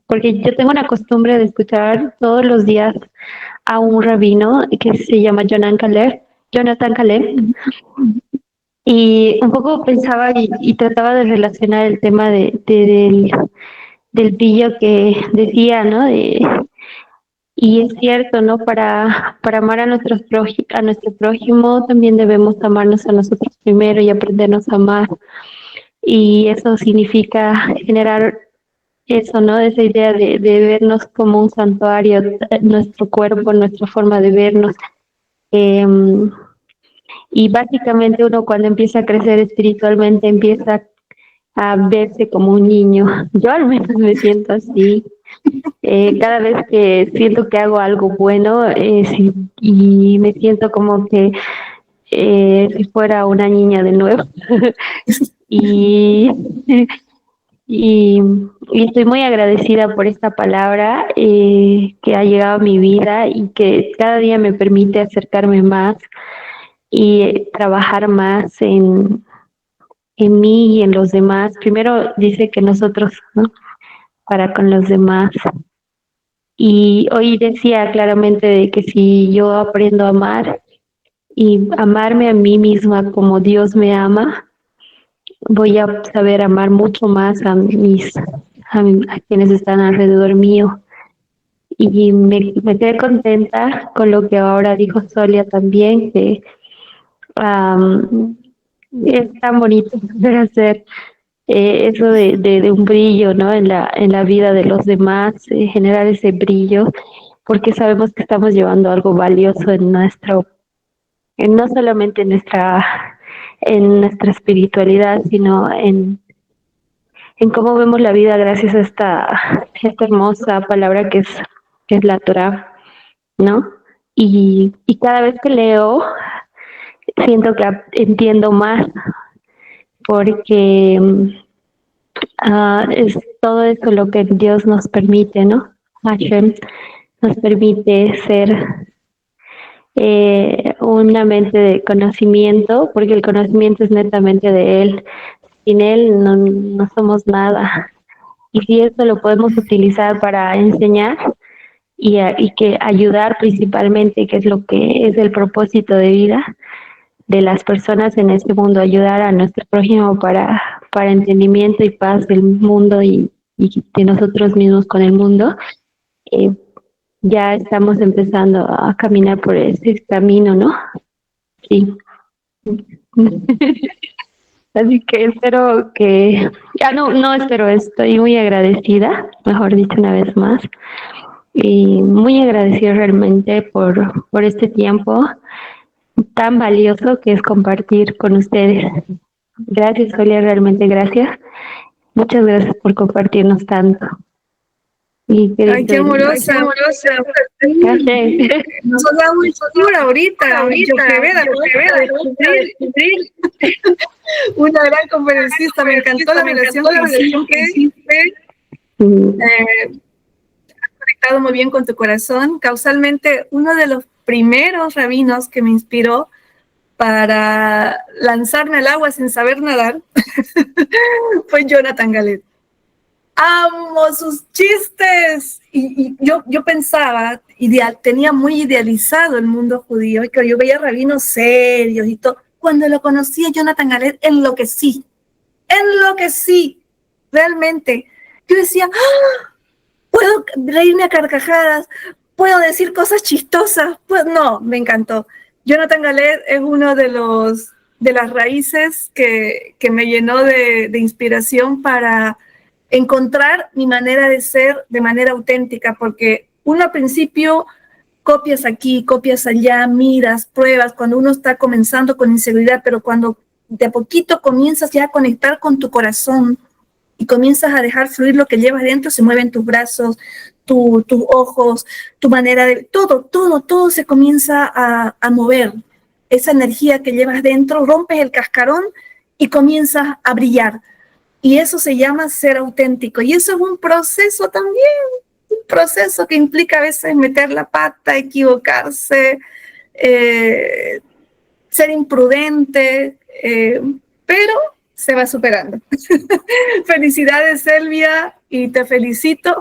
porque yo tengo una costumbre de escuchar todos los días a un rabino que se llama Jonathan Caleb, y un poco pensaba y trataba de relacionar el tema del brillo que decía, ¿no? Y es cierto, ¿no? Para amar a a nuestro prójimo también debemos amarnos a nosotros primero y aprendernos a amar. Y eso significa generar eso, ¿no? Esa idea de vernos como un santuario, nuestro cuerpo, nuestra forma de vernos. Em, y básicamente uno cuando empieza a crecer espiritualmente empieza a verse como un niño. Yo al menos me siento así. Cada vez que siento que hago algo bueno sí, y me siento como que si fuera una niña de nuevo. y, y, y estoy muy agradecida por esta palabra que ha llegado a mi vida y que cada día me permite acercarme más y trabajar más en mí y en los demás. Primero dice que nosotros, ¿no? Para con los demás. Y hoy decía claramente de que si yo aprendo a amar y amarme a mí misma como Dios me ama, voy a saber amar mucho más a quienes están alrededor mío. Y me quedé contenta con lo que ahora dijo Solia también, que es tan bonito poder hacer eso de un brillo, ¿no? En la vida de los demás, generar ese brillo, porque sabemos que estamos llevando algo valioso no solamente en nuestra espiritualidad, sino en cómo vemos la vida gracias a esta hermosa palabra que es la Torah, ¿no? Y cada vez que leo, siento que entiendo más, porque es todo eso lo que Dios nos permite, ¿no? Hashem nos permite ser una mente de conocimiento, porque el conocimiento es netamente de Él. Sin Él no somos nada. Y si esto lo podemos utilizar para enseñar y que ayudar principalmente, que es lo que es el propósito de vida de las personas en este mundo, ayudar a nuestro prójimo para entendimiento y paz del mundo y de nosotros mismos con el mundo, ya estamos empezando a caminar por ese camino, ¿no? Sí. Así que espero que, no espero, estoy muy agradecida, mejor dicho una vez más, y muy agradecida realmente por este tiempo tan valioso que es compartir con ustedes. Gracias, Solia, realmente gracias. Muchas gracias por compartirnos tanto. Y Ay, qué amorosa. Gracias. Nos ha dado un tour ahorita. Yo que ver, descubrir una gran conferencista. Me encantó la relación que hiciste. Has conectado muy bien con tu corazón. Causalmente, uno de los primeros rabinos que me inspiró para lanzarme al agua sin saber nadar fue Jonathan Gallet. Amo sus chistes. Y yo pensaba, tenía muy idealizado el mundo judío, y que yo veía rabinos serios y todo. Cuando lo conocí a Jonathan Gallet, enloquecí, realmente. Yo decía, ¡ah! Puedo reírme a carcajadas, puedo decir cosas chistosas. Pues no, me encantó. Jonathan Gallet es uno de las raíces que me llenó de inspiración para encontrar mi manera de ser de manera auténtica, porque uno al principio copias aquí, copias allá, miras, pruebas, cuando uno está comenzando con inseguridad, pero cuando de a poquito comienzas ya a conectar con tu corazón y comienzas a dejar fluir lo que llevas dentro, se mueven tus brazos, tus ojos, tu manera de... Todo se comienza a mover. Esa energía que llevas dentro, rompes el cascarón y comienzas a brillar. Y eso se llama ser auténtico. Y eso es un proceso también, un proceso que implica a veces meter la pata, equivocarse, ser imprudente, pero se va superando. Felicidades, Selvia. y te felicito.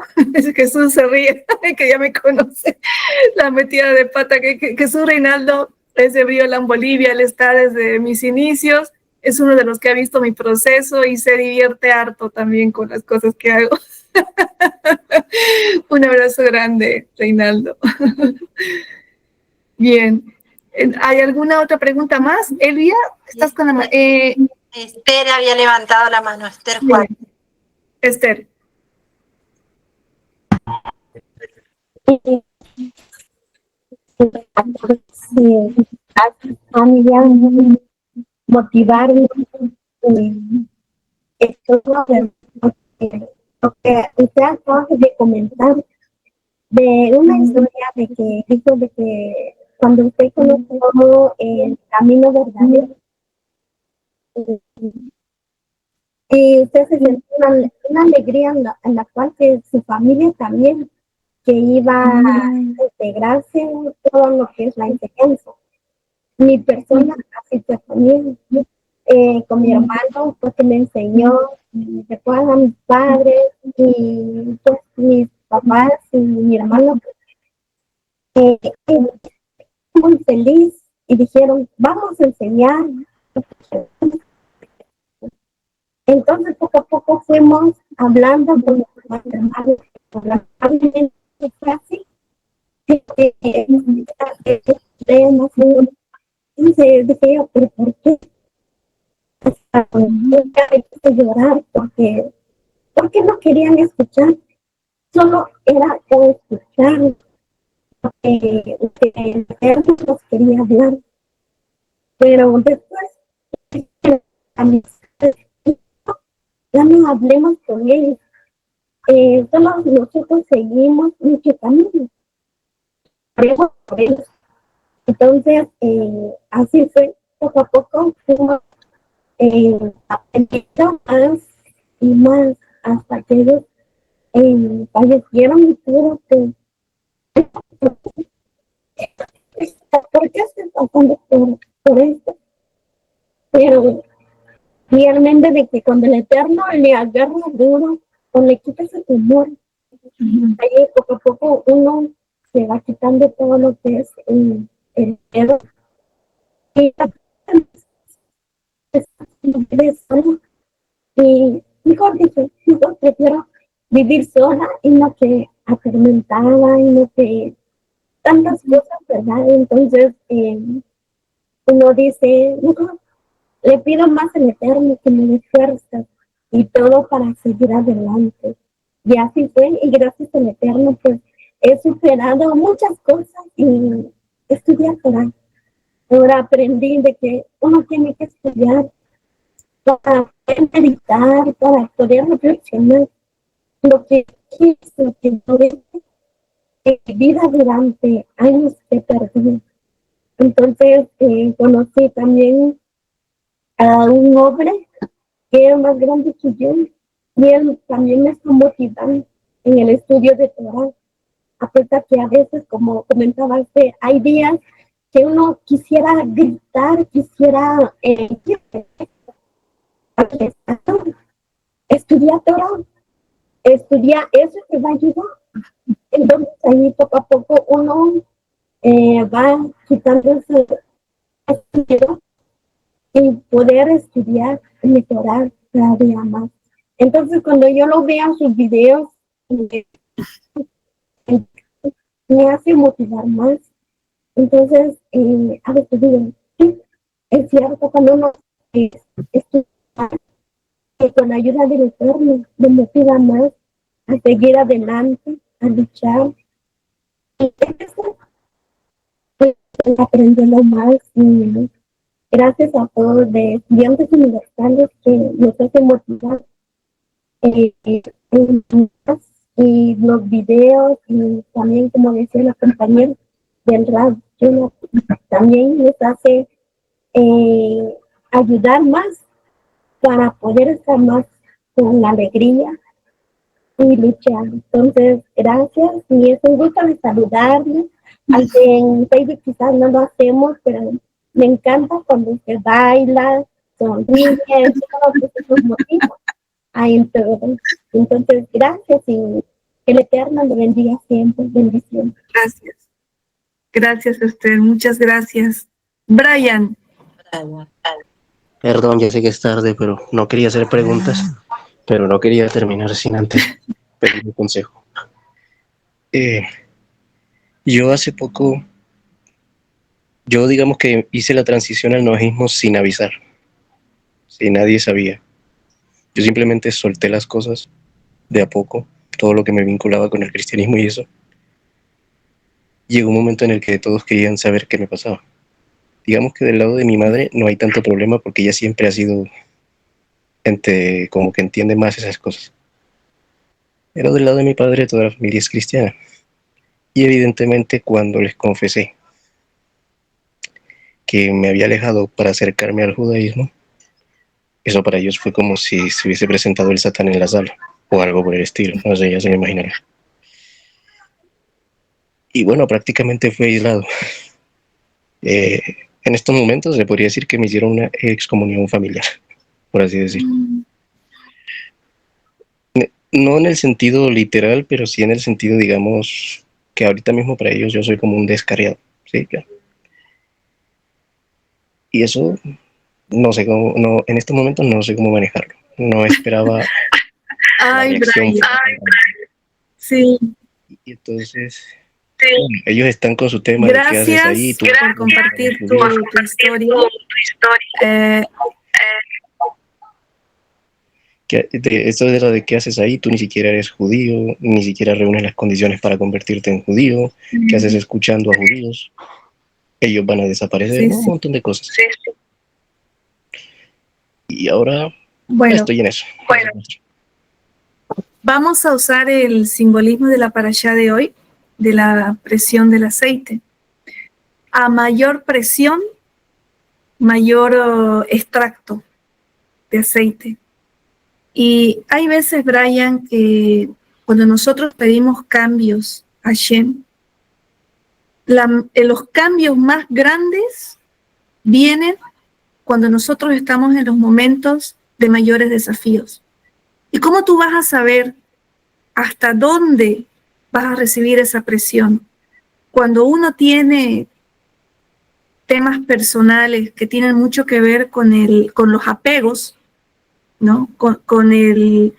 Jesús se ríe, que ya me conoce, la metida de pata que Jesús Reinaldo es de Brioland, Bolivia, él está desde mis inicios, es uno de los que ha visto mi proceso y se divierte harto también con las cosas que hago. Un abrazo grande, Reinaldo. Bien. ¿Hay alguna otra pregunta más? Elia, estás con la mano. Esther había levantado la mano. Esther Juan. Esther. A mí ya motivar esto lo que usted acaba de comentar de una historia de que dijo de que cuando usted conoció el camino verdadero y usted se sintió una alegría en la cual que su familia también que iba a integrarse en todo lo que es la enseñanza. Mi persona así fue también, con mi hermano, porque me enseñó, recuerdo a mis padres y pues mis papás y mi hermano, muy feliz y dijeron, vamos a enseñar. Entonces poco a poco fuimos hablando con los hermanos, fue así. Entonces dije yo, pero ¿por qué? Nunca de llorar porque no querían escuchar, solo era escuchar que nos quería hablar, pero después ya no hablemos con ellos, solo nosotros seguimos nuestro camino, por ellos. Entonces así fue, poco a poco fuimos aprendiendo más y más hasta que ellos fallecieron y tuvo que ¿por qué estoy pasando por esto? Pero realmente de que cuando el Eterno le agarra duro o le quita ese temor, ahí poco a poco uno se va quitando todo lo que es el miedo y mejor dicho, yo prefiero vivir sola y no que atormentada y no que tantas cosas, ¿verdad? Entonces uno dice, mejor le pido más al Eterno que me dé fuerzas y todo para seguir adelante. Y así fue, y gracias al Eterno pues he superado muchas cosas y estudié Torah. Ahora aprendí de que uno tiene que estudiar para poder meditar, para poder reflexionar lo que hizo, que tuve vida durante años que perdí. Entonces conocí también a un hombre que era más grande que yo y él también me está motivando en el estudio de Torah. A pesar que a veces, como comentaba usted, hay días que uno quisiera gritar, quisiera estudiar Torah, estudiar eso te va a ayudar. Entonces ahí poco a poco uno va quitándose estudio y poder estudiar, mejorar cada día más. Entonces cuando yo lo veo en sus videos, me hace motivar más. Entonces, a veces digo, sí, es cierto, cuando uno estudia, con la ayuda del Eterno, me motiva más a seguir adelante, a luchar. Y eso, pues, aprendiendo más. Y gracias a todos de estudiantes universales que nos hacen motivar y los videos, y también, como decía la compañera del radio, también les hace ayudar más para poder estar más con la alegría y luchar. Entonces, gracias y es un gusto de saludarle. Aunque en Facebook quizás no lo hacemos, pero me encanta cuando usted baila, sonríe, todo eso nos motiva en todo. Entonces, gracias y que el Eterno lo bendiga siempre. Bendición. Gracias. Gracias a usted, muchas gracias. Brian. Perdón, ya sé que es tarde, pero no quería hacer preguntas, pero no quería terminar sin antes pedir un consejo. Yo hace poco, digamos que hice la transición al noajísmo sin avisar, si nadie sabía. Yo simplemente solté las cosas de a poco, todo lo que me vinculaba con el cristianismo y eso. Llegó un momento en el que todos querían saber qué me pasaba. Digamos que del lado de mi madre no hay tanto problema porque ella siempre ha sido gente como que entiende más esas cosas. Pero del lado de mi padre toda la familia es cristiana. Y evidentemente cuando les confesé que me había alejado para acercarme al judaísmo, eso para ellos fue como si se hubiese presentado el Satán en la sala o algo por el estilo, no sé, ya se me imaginarán. Y bueno, prácticamente fue aislado. En estos momentos se podría decir que me hicieron una excomunión familiar, por así decirlo. No en el sentido literal, pero sí en el sentido, digamos, que ahorita mismo para ellos yo soy como un descarriado, ¿sí? Claro. Y eso, no sé cómo, no, en estos momentos no sé cómo manejarlo. No esperaba la reacción. Sí. Y entonces, bueno, ellos están con su tema Gracias, de qué haces ahí. Tú, por compartir tu historia. Esto es lo de qué haces ahí, tú ni siquiera eres judío, ni siquiera reúnes las condiciones para convertirte en judío, ¿qué haces escuchando a judíos? Ellos van a desaparecer, Sí, ¿no? Un montón de cosas. Y ahora estoy en eso. Vamos a usar el simbolismo de la parashá de hoy, de la presión del aceite. A mayor presión, mayor extracto de aceite. Y hay veces, Brian, que cuando nosotros pedimos cambios a Hashem, los cambios más grandes vienen cuando nosotros estamos en los momentos de mayores desafíos. ¿Y cómo tú vas a saber hasta dónde vas a recibir esa presión? Cuando uno tiene temas personales que tienen mucho que ver con los apegos, ¿no? Con el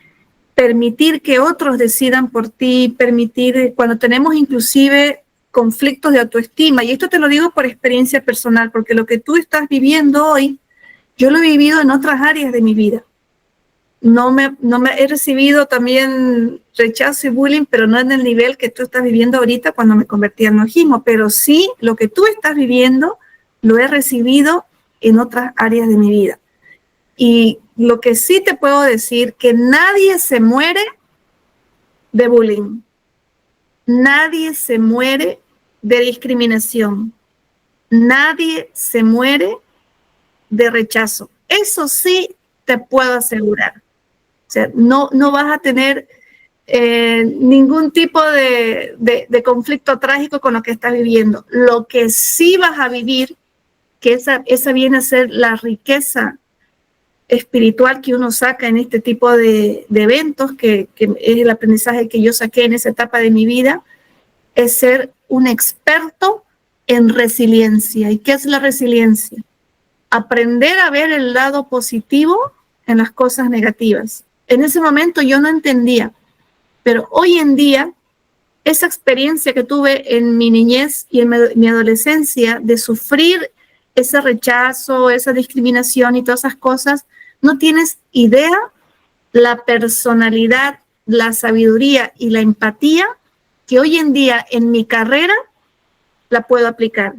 permitir que otros decidan por ti, permitir, cuando tenemos inclusive conflictos de autoestima, y esto te lo digo por experiencia personal, porque lo que tú estás viviendo hoy, yo lo he vivido en otras áreas de mi vida. No me he recibido también rechazo y bullying, pero no en el nivel que tú estás viviendo ahorita cuando me convertí al noajísmo, pero sí lo que tú estás viviendo lo he recibido en otras áreas de mi vida. Y lo que sí te puedo decir, que nadie se muere de bullying, nadie se muere de discriminación, nadie se muere de rechazo. Eso sí te puedo asegurar. O sea, no vas a tener ningún tipo de conflicto trágico con lo que estás viviendo. Lo que sí vas a vivir, que esa viene a ser la riqueza espiritual que uno saca en este tipo de eventos, que es el aprendizaje que yo saqué en esa etapa de mi vida, es ser un experto en resiliencia. ¿Y qué es la resiliencia? Aprender a ver el lado positivo en las cosas negativas. En ese momento yo no entendía, pero hoy en día, esa experiencia que tuve en mi niñez y en mi adolescencia de sufrir ese rechazo, esa discriminación y todas esas cosas, no tienes idea la personalidad, la sabiduría y la empatía que hoy en día en mi carrera la puedo aplicar.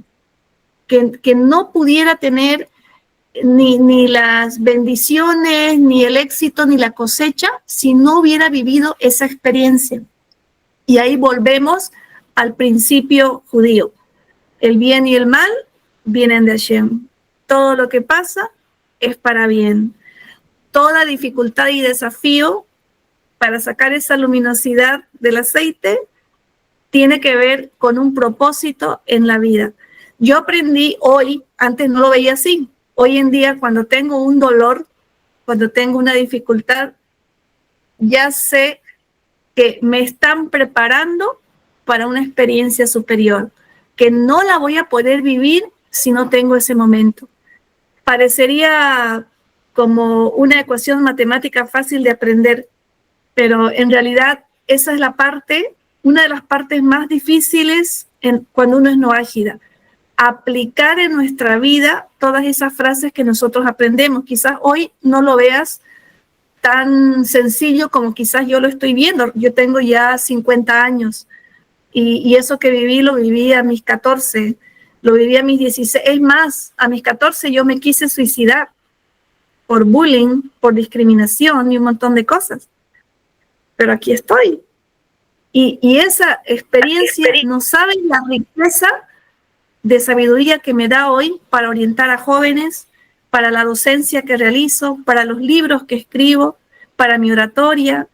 Que no pudiera tener ni las bendiciones, ni el éxito, ni la cosecha, si no hubiera vivido esa experiencia. Y ahí volvemos al principio judío. El bien y el mal vienen de Hashem. Todo lo que pasa es para bien. Toda dificultad y desafío para sacar esa luminosidad del aceite tiene que ver con un propósito en la vida. Yo aprendí hoy, antes no lo veía así. Hoy en día, cuando tengo un dolor, cuando tengo una dificultad, ya sé que me están preparando para una experiencia superior, que no la voy a poder vivir si no tengo ese momento. Parecería como una ecuación matemática fácil de aprender, pero en realidad esa es una de las partes más difíciles cuando uno es noágida. Aplicar en nuestra vida todas esas frases que nosotros aprendemos. Quizás hoy no lo veas tan sencillo como quizás yo lo estoy viendo. Yo tengo ya 50 años y eso que viví, lo viví a mis 14, lo viví a mis 16. Es más, a mis 14 yo me quise suicidar por bullying, por discriminación y un montón de cosas. Pero aquí estoy. Y esa experiencia, no saben la riqueza de sabiduría que me da hoy para orientar a jóvenes, para la docencia que realizo, para los libros que escribo, para mi oratoria,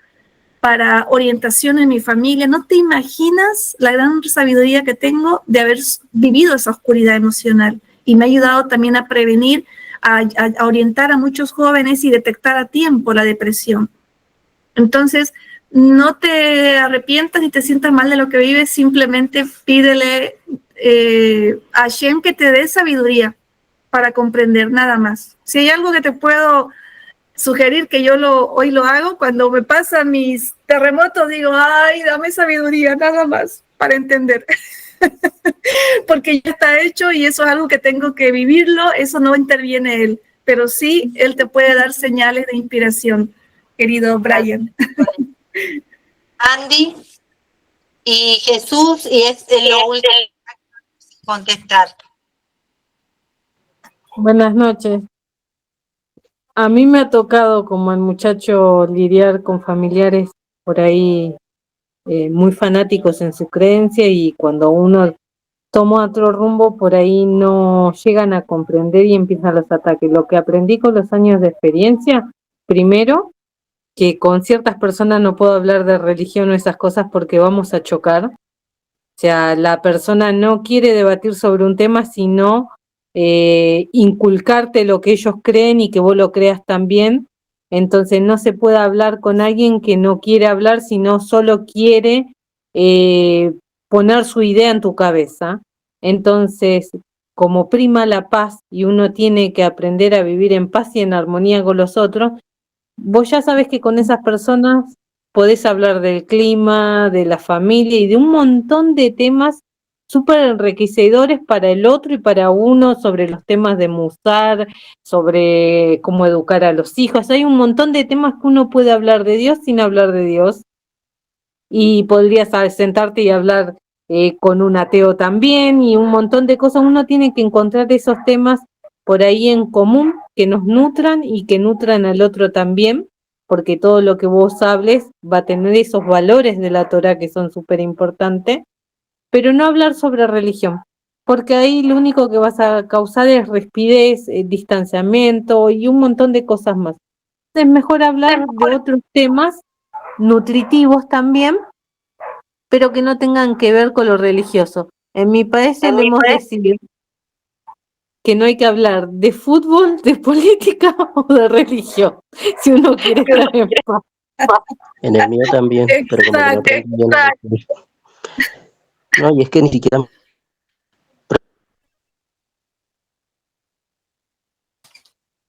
para orientación en mi familia. No te imaginas la gran sabiduría que tengo de haber vivido esa oscuridad emocional. Y me ha ayudado también a prevenir, a orientar a muchos jóvenes y detectar a tiempo la depresión. Entonces, no te arrepientas ni te sientas mal de lo que vives, simplemente pídele a Hashem que te dé sabiduría para comprender, nada más. Si hay algo que te puedo sugerir, que yo hoy lo hago, cuando me pasan mis terremotos, digo, ay, dame sabiduría, nada más, para entender. Porque ya está hecho y eso es algo que tengo que vivirlo, eso no interviene él, pero sí, él te puede dar señales de inspiración, querido Brian. Andy y Jesús, y es lo último que contestar. Buenas noches. A mí me ha tocado como el muchacho lidiar con familiares por ahí muy fanáticos en su creencia, y cuando uno toma otro rumbo por ahí no llegan a comprender y empiezan los ataques. Lo que aprendí con los años de experiencia, primero, que con ciertas personas no puedo hablar de religión o esas cosas porque vamos a chocar. O sea, la persona no quiere debatir sobre un tema, sino inculcarte lo que ellos creen y que vos lo creas también. Entonces no se puede hablar con alguien que no quiere hablar, sino solo quiere poner su idea en tu cabeza. Entonces, como prima la paz y uno tiene que aprender a vivir en paz y en armonía con los otros, vos ya sabes que con esas personas podés hablar del clima, de la familia y de un montón de temas súper enriquecedores para el otro y para uno, sobre los temas de Musar, sobre cómo educar a los hijos. Hay un montón de temas que uno puede hablar de Dios sin hablar de Dios, y podrías sentarte y hablar con un ateo también, y un montón de cosas. Uno tiene que encontrar esos temas por ahí en común que nos nutran y que nutran al otro también, porque todo lo que vos hables va a tener esos valores de la Torá que son súper importantes, pero no hablar sobre religión, porque ahí lo único que vas a causar es rispidez, distanciamiento y un montón de cosas más. Es mejor hablar de otros temas nutritivos también, pero que no tengan que ver con lo religioso. En mi país solemos decir que no hay que hablar de fútbol, de política o de religión, si uno quiere estar en paz. En el mío también, pero como que no aprendí bien la lección. No, y es que ni siquiera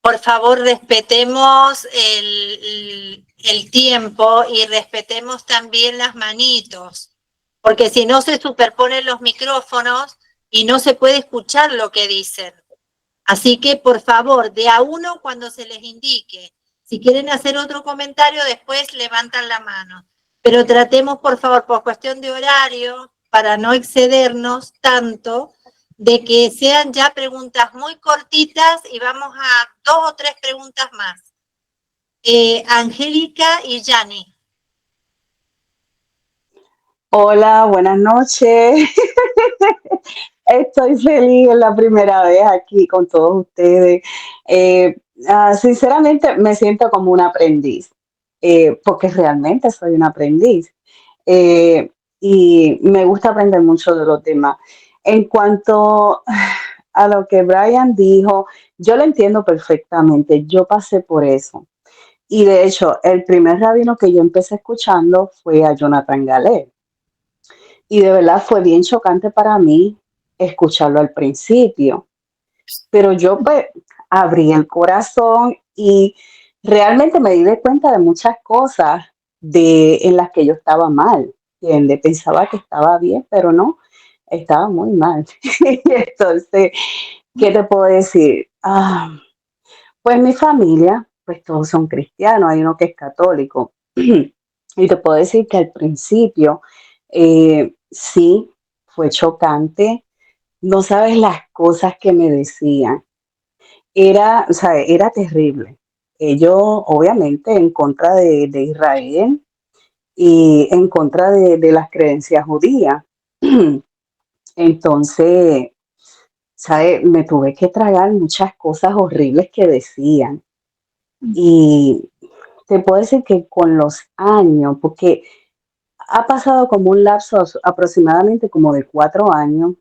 Por favor, respetemos el tiempo y respetemos también las manitos, porque si no se superponen los micrófonos y no se puede escuchar lo que dicen. Así que, por favor, de a uno cuando se les indique. Si quieren hacer otro comentario, después levantan la mano. Pero tratemos, por favor, por cuestión de horario, para no excedernos tanto, de que sean ya preguntas muy cortitas y vamos a 2 o 3 preguntas más. Angélica y Yani. Hola, buenas noches. Estoy feliz, es la primera vez aquí con todos ustedes. Sinceramente me siento como un aprendiz, porque realmente soy un aprendiz. Y me gusta aprender mucho de los temas. En cuanto a lo que Brian dijo, yo lo entiendo perfectamente. Yo pasé por eso. Y de hecho, el primer rabino que yo empecé escuchando fue a Jonathan Galé. Y de verdad fue bien chocante para mí escucharlo al principio. Pero yo pues abrí el corazón y realmente me di de cuenta de muchas cosas en las que yo estaba mal. ¿Entiendes? Pensaba que estaba bien, pero no, estaba muy mal. Entonces, ¿qué te puedo decir? Pues mi familia, pues todos son cristianos, hay uno que es católico. Y te puedo decir que al principio sí fue chocante. No sabes las cosas que me decían. O sea, era terrible. Ellos, obviamente, en contra de Israel y en contra de las creencias judías. Entonces, ¿sabes? Me tuve que tragar muchas cosas horribles que decían. Y te puedo decir que con los años, porque ha pasado como un lapso aproximadamente como de 4 años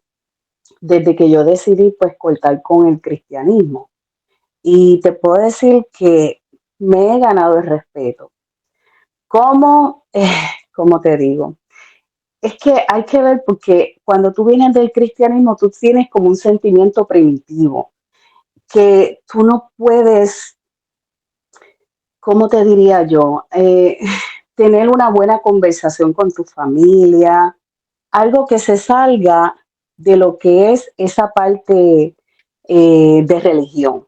desde que yo decidí pues cortar con el cristianismo. Y te puedo decir que me he ganado el respeto. ¿Cómo? ¿Cómo te digo? Es que hay que ver porque cuando tú vienes del cristianismo, tú tienes como un sentimiento primitivo, que tú no puedes, ¿cómo te diría yo? Tener una buena conversación con tu familia, algo que se salga de lo que es esa parte de religión.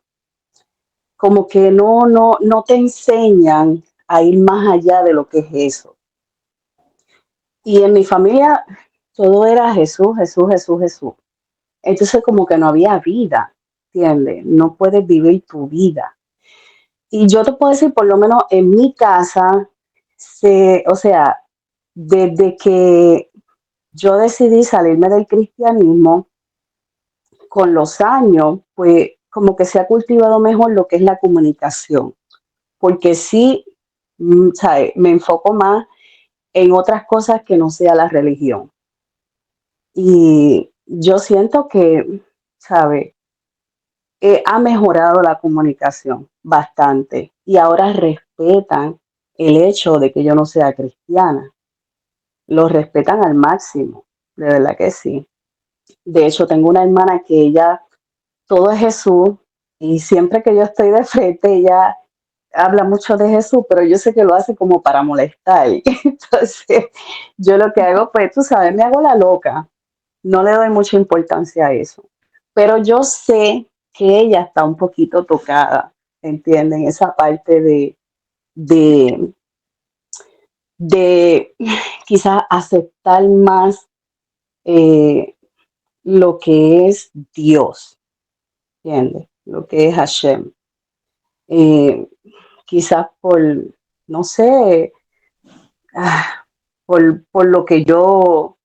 Como que no te enseñan a ir más allá de lo que es eso. Y en mi familia todo era Jesús, Jesús, Jesús, Jesús. Entonces como que no había vida, ¿entiendes? No puedes vivir tu vida. Y yo te puedo decir, por lo menos en mi casa, o sea, desde que yo decidí salirme del cristianismo, con los años, pues como que se ha cultivado mejor lo que es la comunicación, porque sí, ¿sabe? Me enfoco más en otras cosas que no sea la religión. Y yo siento que, ¿sabe? Ha mejorado la comunicación bastante y ahora respetan el hecho de que yo no sea cristiana. Lo respetan al máximo, de verdad que sí. De hecho, tengo una hermana que ella, todo es Jesús y siempre que yo estoy de frente, ella habla mucho de Jesús, pero yo sé que lo hace como para molestar. Entonces, yo lo que hago, pues, tú sabes, me hago la loca. No le doy mucha importancia a eso. Pero yo sé que ella está un poquito tocada, ¿entienden? Esa parte de, de quizás aceptar más lo que es Dios, ¿entiendes? Lo que es Hashem. Eh, Quizás por, no sé, por lo que yo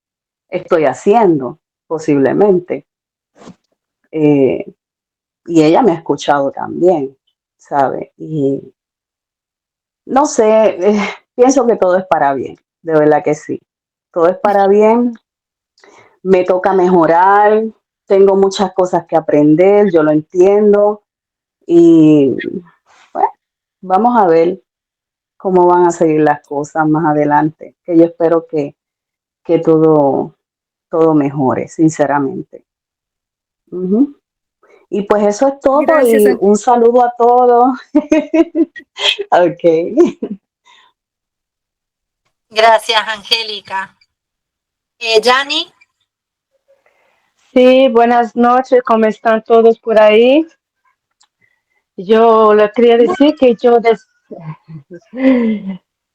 estoy haciendo, posiblemente. Y ella me ha escuchado también, ¿sabe? Y no sé, pienso que todo es para bien, de verdad que sí. Todo es para bien, me toca mejorar, tengo muchas cosas que aprender, yo lo entiendo y bueno, vamos a ver cómo van a seguir las cosas más adelante, que yo espero que todo mejore, sinceramente. Ujú. Y pues eso es todo Gracias, y un saludo a todos. Ok. Gracias, Angélica. Yani, Sí, buenas noches, ¿cómo están todos por ahí? Yo le quería decir que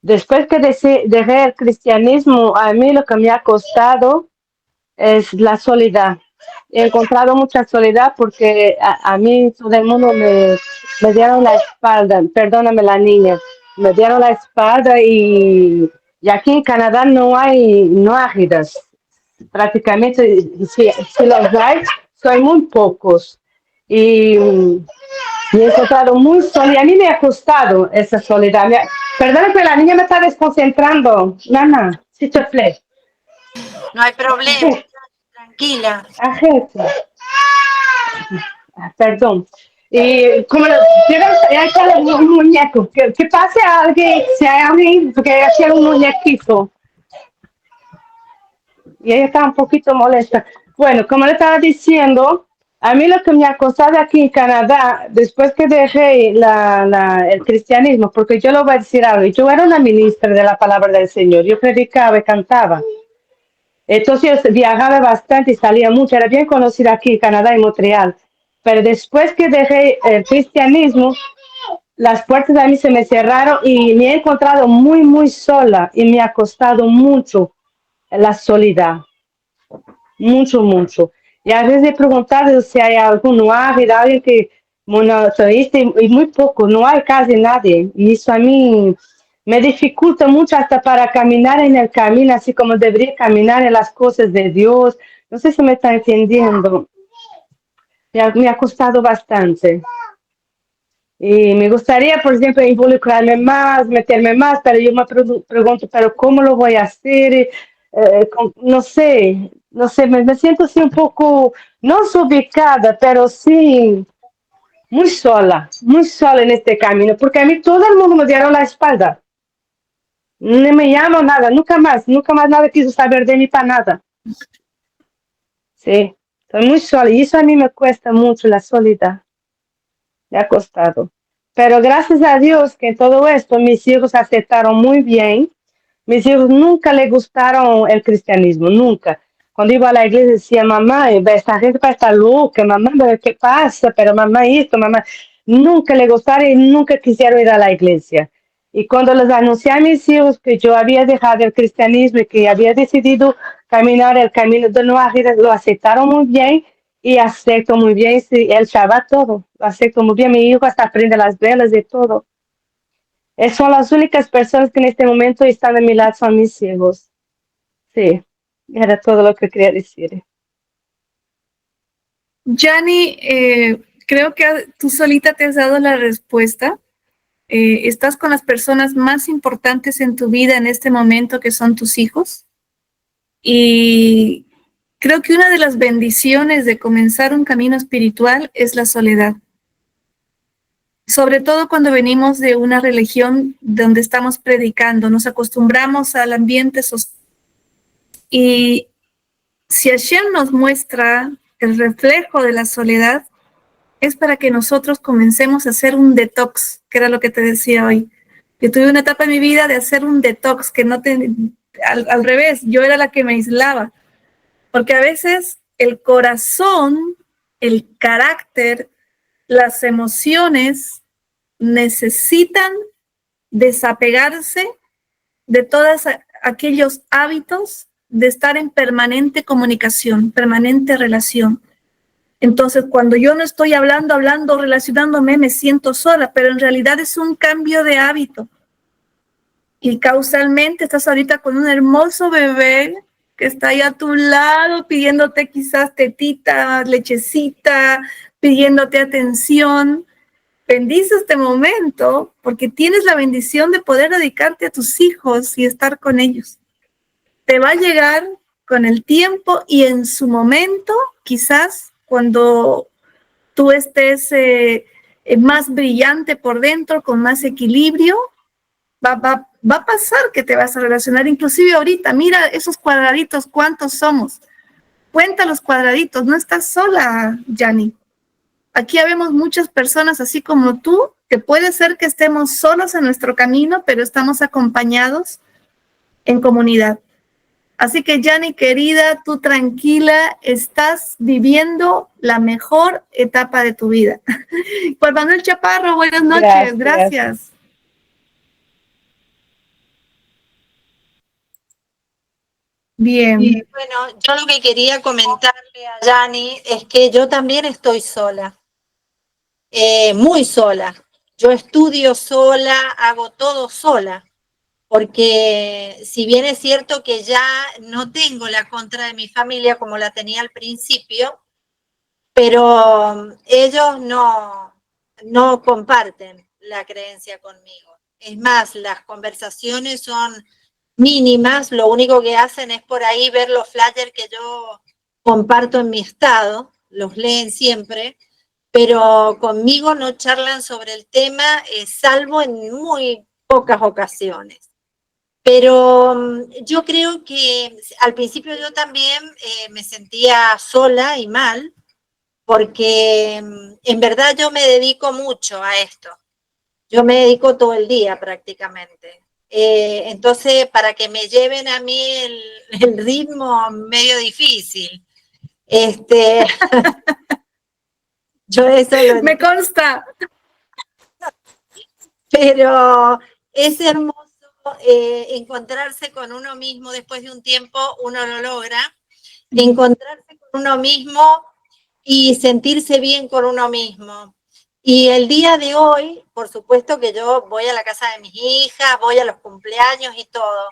después que dejé el cristianismo, a mí lo que me ha costado es la soledad. He encontrado mucha soledad porque a mí todo el mundo me dieron la espalda, perdóname la niña, me dieron la espalda y aquí en Canadá no hay ágidas. Prácticamente, si los hay, son muy pocos. Y he encontrado muy sola, y a mí me ha costado esa soledad. Perdona que la niña me está desconcentrando. Nana, si te plaît. no hay problema, tranquila. Arrête. Perdón. Y como hay cada un muñeco, que pase a alguien, si hay alguien, porque hacía un muñequito. Y ella estaba un poquito molesta. Bueno, como le estaba diciendo, a mí lo que me ha costado aquí en Canadá, después que dejé el cristianismo, porque yo lo voy a decir ahora, yo era una ministra de la palabra del Señor, yo predicaba y cantaba. Entonces viajaba bastante y salía mucho, era bien conocida aquí en Canadá y Montreal. Pero después que dejé el cristianismo, las puertas a mí se me cerraron y me he encontrado muy, muy sola y me ha costado mucho la soledad, mucho, mucho. Y a veces he preguntado si hay alguno ávido, alguien que monoteísta y muy poco, no hay casi nadie. Y eso a mí me dificulta mucho hasta para caminar en el camino, así como debería caminar en las cosas de Dios. No sé si me está entendiendo. Me ha costado bastante. Y me gustaría, por ejemplo, involucrarme más, meterme más, pero yo me pregunto, pero ¿cómo lo voy a hacer? No sé, no sé, me siento así un poco, no desubicada, pero sí muy sola en este camino, porque a mí todo el mundo me dieron la espalda. No me llamo nada, nunca más nada quiso saber de mí para nada. Sí, estoy muy sola y eso a mí me cuesta mucho la soledad. Me ha costado. Pero gracias a Dios que en todo esto mis hijos aceptaron muy bien. Mis hijos nunca les gustaron el cristianismo, nunca. Cuando iba a la iglesia decía, mamá, esta gente va a estar loca, mamá, ¿qué pasa? Pero mamá esto, mamá. Nunca le gustaron y nunca quisieron ir a la iglesia. Y cuando les anuncié a mis hijos que yo había dejado el cristianismo y que había decidido caminar el camino de Nueva Vida, lo aceptaron muy bien y acepto muy bien sí, el Shabbat todo. Lo acepto muy bien. Mi hijo hasta prende las velas y todo. Son las únicas personas que en este momento están a mi lado, son mis hijos. Sí, era todo lo que quería decir. Yani, creo que tú solita te has dado la respuesta. Estás con las personas más importantes en tu vida en este momento, que son tus hijos. Y creo que una de las bendiciones de comenzar un camino espiritual es la soledad. Sobre todo cuando venimos de una religión donde estamos predicando, nos acostumbramos al ambiente social. Y si Hashem nos muestra el reflejo de la soledad, es para que nosotros comencemos a hacer un detox, que era lo que te decía hoy. Yo tuve una etapa en mi vida de hacer un detox, que no te, al revés, yo era la que me aislaba, porque a veces el corazón, el carácter, las emociones necesitan desapegarse de todos aquellos hábitos de estar en permanente comunicación, permanente relación. Entonces, cuando yo no estoy hablando, relacionándome, me siento sola, pero en realidad es un cambio de hábito. Y causalmente estás ahorita con un hermoso bebé que está ahí a tu lado pidiéndote quizás tetita, lechecita, pidiéndote atención. Bendice este momento porque tienes la bendición de poder dedicarte a tus hijos y estar con ellos. Te va a llegar con el tiempo y en su momento, quizás cuando tú estés más brillante por dentro, con más equilibrio, va a pasar que te vas a relacionar. Inclusive ahorita, mira esos cuadraditos, ¿cuántos somos? Cuenta los cuadraditos, no estás sola, Yani. Aquí habemos muchas personas así como tú, que puede ser que estemos solos en nuestro camino, pero estamos acompañados en comunidad. Así que, Yani, querida, tú tranquila, estás viviendo la mejor etapa de tu vida. Juan Manuel Chaparro, buenas noches, gracias. Bien. Y bueno, yo lo que quería comentarle a Yani es que yo también estoy sola, muy sola. Yo estudio sola, hago todo sola. Porque si bien es cierto que ya no tengo la contra de mi familia como la tenía al principio, pero ellos no comparten la creencia conmigo. Es más, las conversaciones son mínimas, lo único que hacen es por ahí ver los flyers que yo comparto en mi estado, los leen siempre, pero conmigo no charlan sobre el tema, salvo en muy pocas ocasiones. Pero yo creo que al principio yo también me sentía sola y mal, porque en verdad yo me dedico mucho a esto. Yo me dedico todo el día prácticamente. Entonces, para que me lleven a mí el ritmo medio difícil. Yo eso lo Me consta. Pero es hermoso encontrarse con uno mismo después de un tiempo, uno lo logra, encontrarse con uno mismo y sentirse bien con uno mismo. Y el día de hoy, por supuesto que yo voy a la casa de mis hijas, voy a los cumpleaños y todo,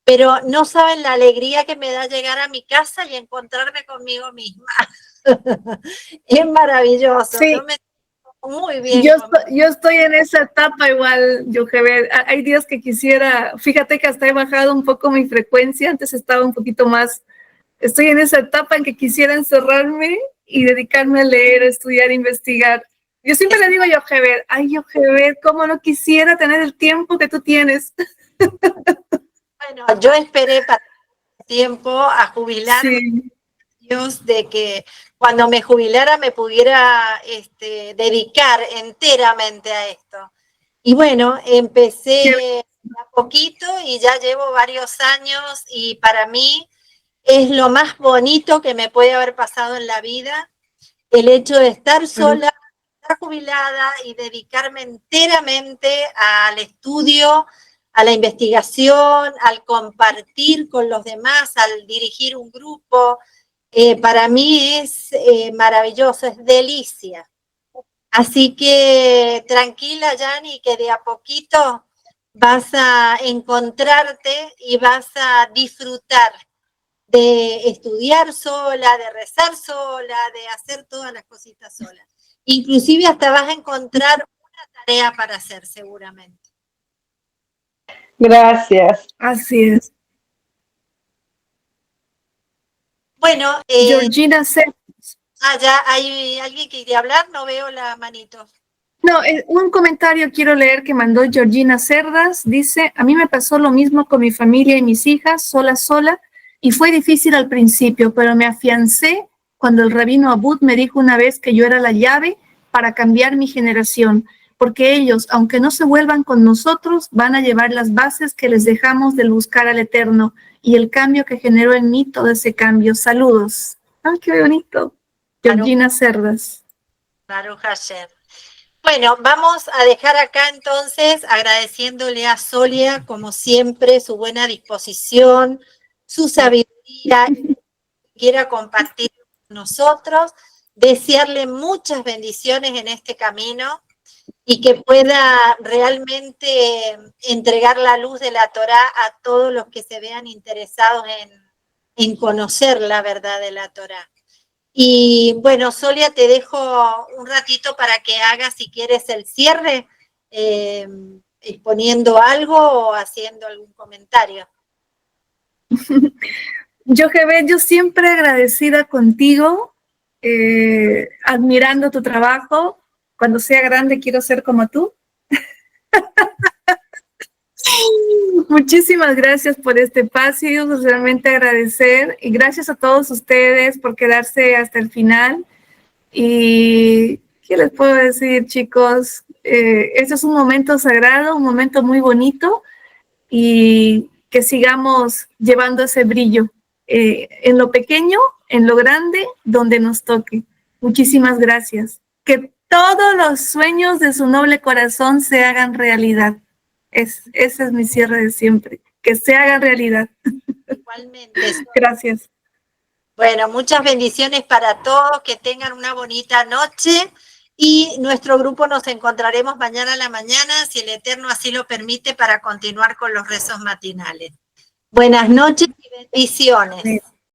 pero no saben la alegría que me da llegar a mi casa y encontrarme conmigo misma. Es maravilloso. Sí. Yo me siento muy bien. Yo estoy en esa etapa igual, Yochebed. Hay días que quisiera, fíjate que hasta he bajado un poco mi frecuencia, antes estaba un poquito más, estoy en esa etapa en que quisiera encerrarme y dedicarme a leer, a estudiar, a investigar. Yo siempre le digo a Yochebed, ay Yochebed, cómo no quisiera tener el tiempo que tú tienes. Bueno, yo esperé para tiempo a jubilarme, Sí. Dios, de que cuando me jubilara me pudiera dedicar enteramente a esto. Y bueno, empecé a poquito y ya llevo varios años y para mí es lo más bonito que me puede haber pasado en la vida, el hecho de estar sola, estar jubilada y dedicarme enteramente al estudio, a la investigación, al compartir con los demás, al dirigir un grupo. Para mí es maravilloso, es delicia. Así que tranquila, Yani, que de a poquito vas a encontrarte y vas a disfrutar de estudiar sola, de rezar sola, de hacer todas las cositas sola. Inclusive hasta vas a encontrar una tarea para hacer seguramente. Gracias. Así es. Bueno, Georgina C. ya hay alguien que quiere hablar, no veo la manito. No, un comentario quiero leer que mandó Georgina Cerdas. Dice, a mí me pasó lo mismo con mi familia y mis hijas, sola, y fue difícil al principio, pero me afiancé cuando el rabino Abud me dijo una vez que yo era la llave para cambiar mi generación, porque ellos, aunque no se vuelvan con nosotros, van a llevar las bases que les dejamos del buscar al Eterno y el cambio que generó en mí todo ese cambio. Saludos. ¡Ay, qué bonito! Georgina Cerdas. Baruch Hashem. Bueno, vamos a dejar acá entonces agradeciéndole a Solia, como siempre, su buena disposición, su sabiduría, que quiera compartir con nosotros, desearle muchas bendiciones en este camino y que pueda realmente entregar la luz de la Torá a todos los que se vean interesados en conocer la verdad de la Torá. Y bueno, Solia, te dejo un ratito para que hagas, si quieres, el cierre, exponiendo algo o haciendo algún comentario. Yochebed, yo siempre agradecida contigo, admirando tu trabajo. Cuando sea grande quiero ser como tú. Muchísimas gracias por este espacio, realmente agradecer y gracias a todos ustedes por quedarse hasta el final. Y ¿qué les puedo decir, chicos? Este es un momento sagrado, un momento muy bonito y que sigamos llevando ese brillo en lo pequeño, en lo grande, donde nos toque. Muchísimas gracias. Que todos los sueños de su noble corazón se hagan realidad. Ese es mi cierre de siempre. Que se hagan realidad. Igualmente. Gracias. Bueno, muchas bendiciones para todos, que tengan una bonita noche y nuestro grupo nos encontraremos mañana a la mañana, si el Eterno así lo permite, para continuar con los rezos matinales. Buenas noches y bendiciones.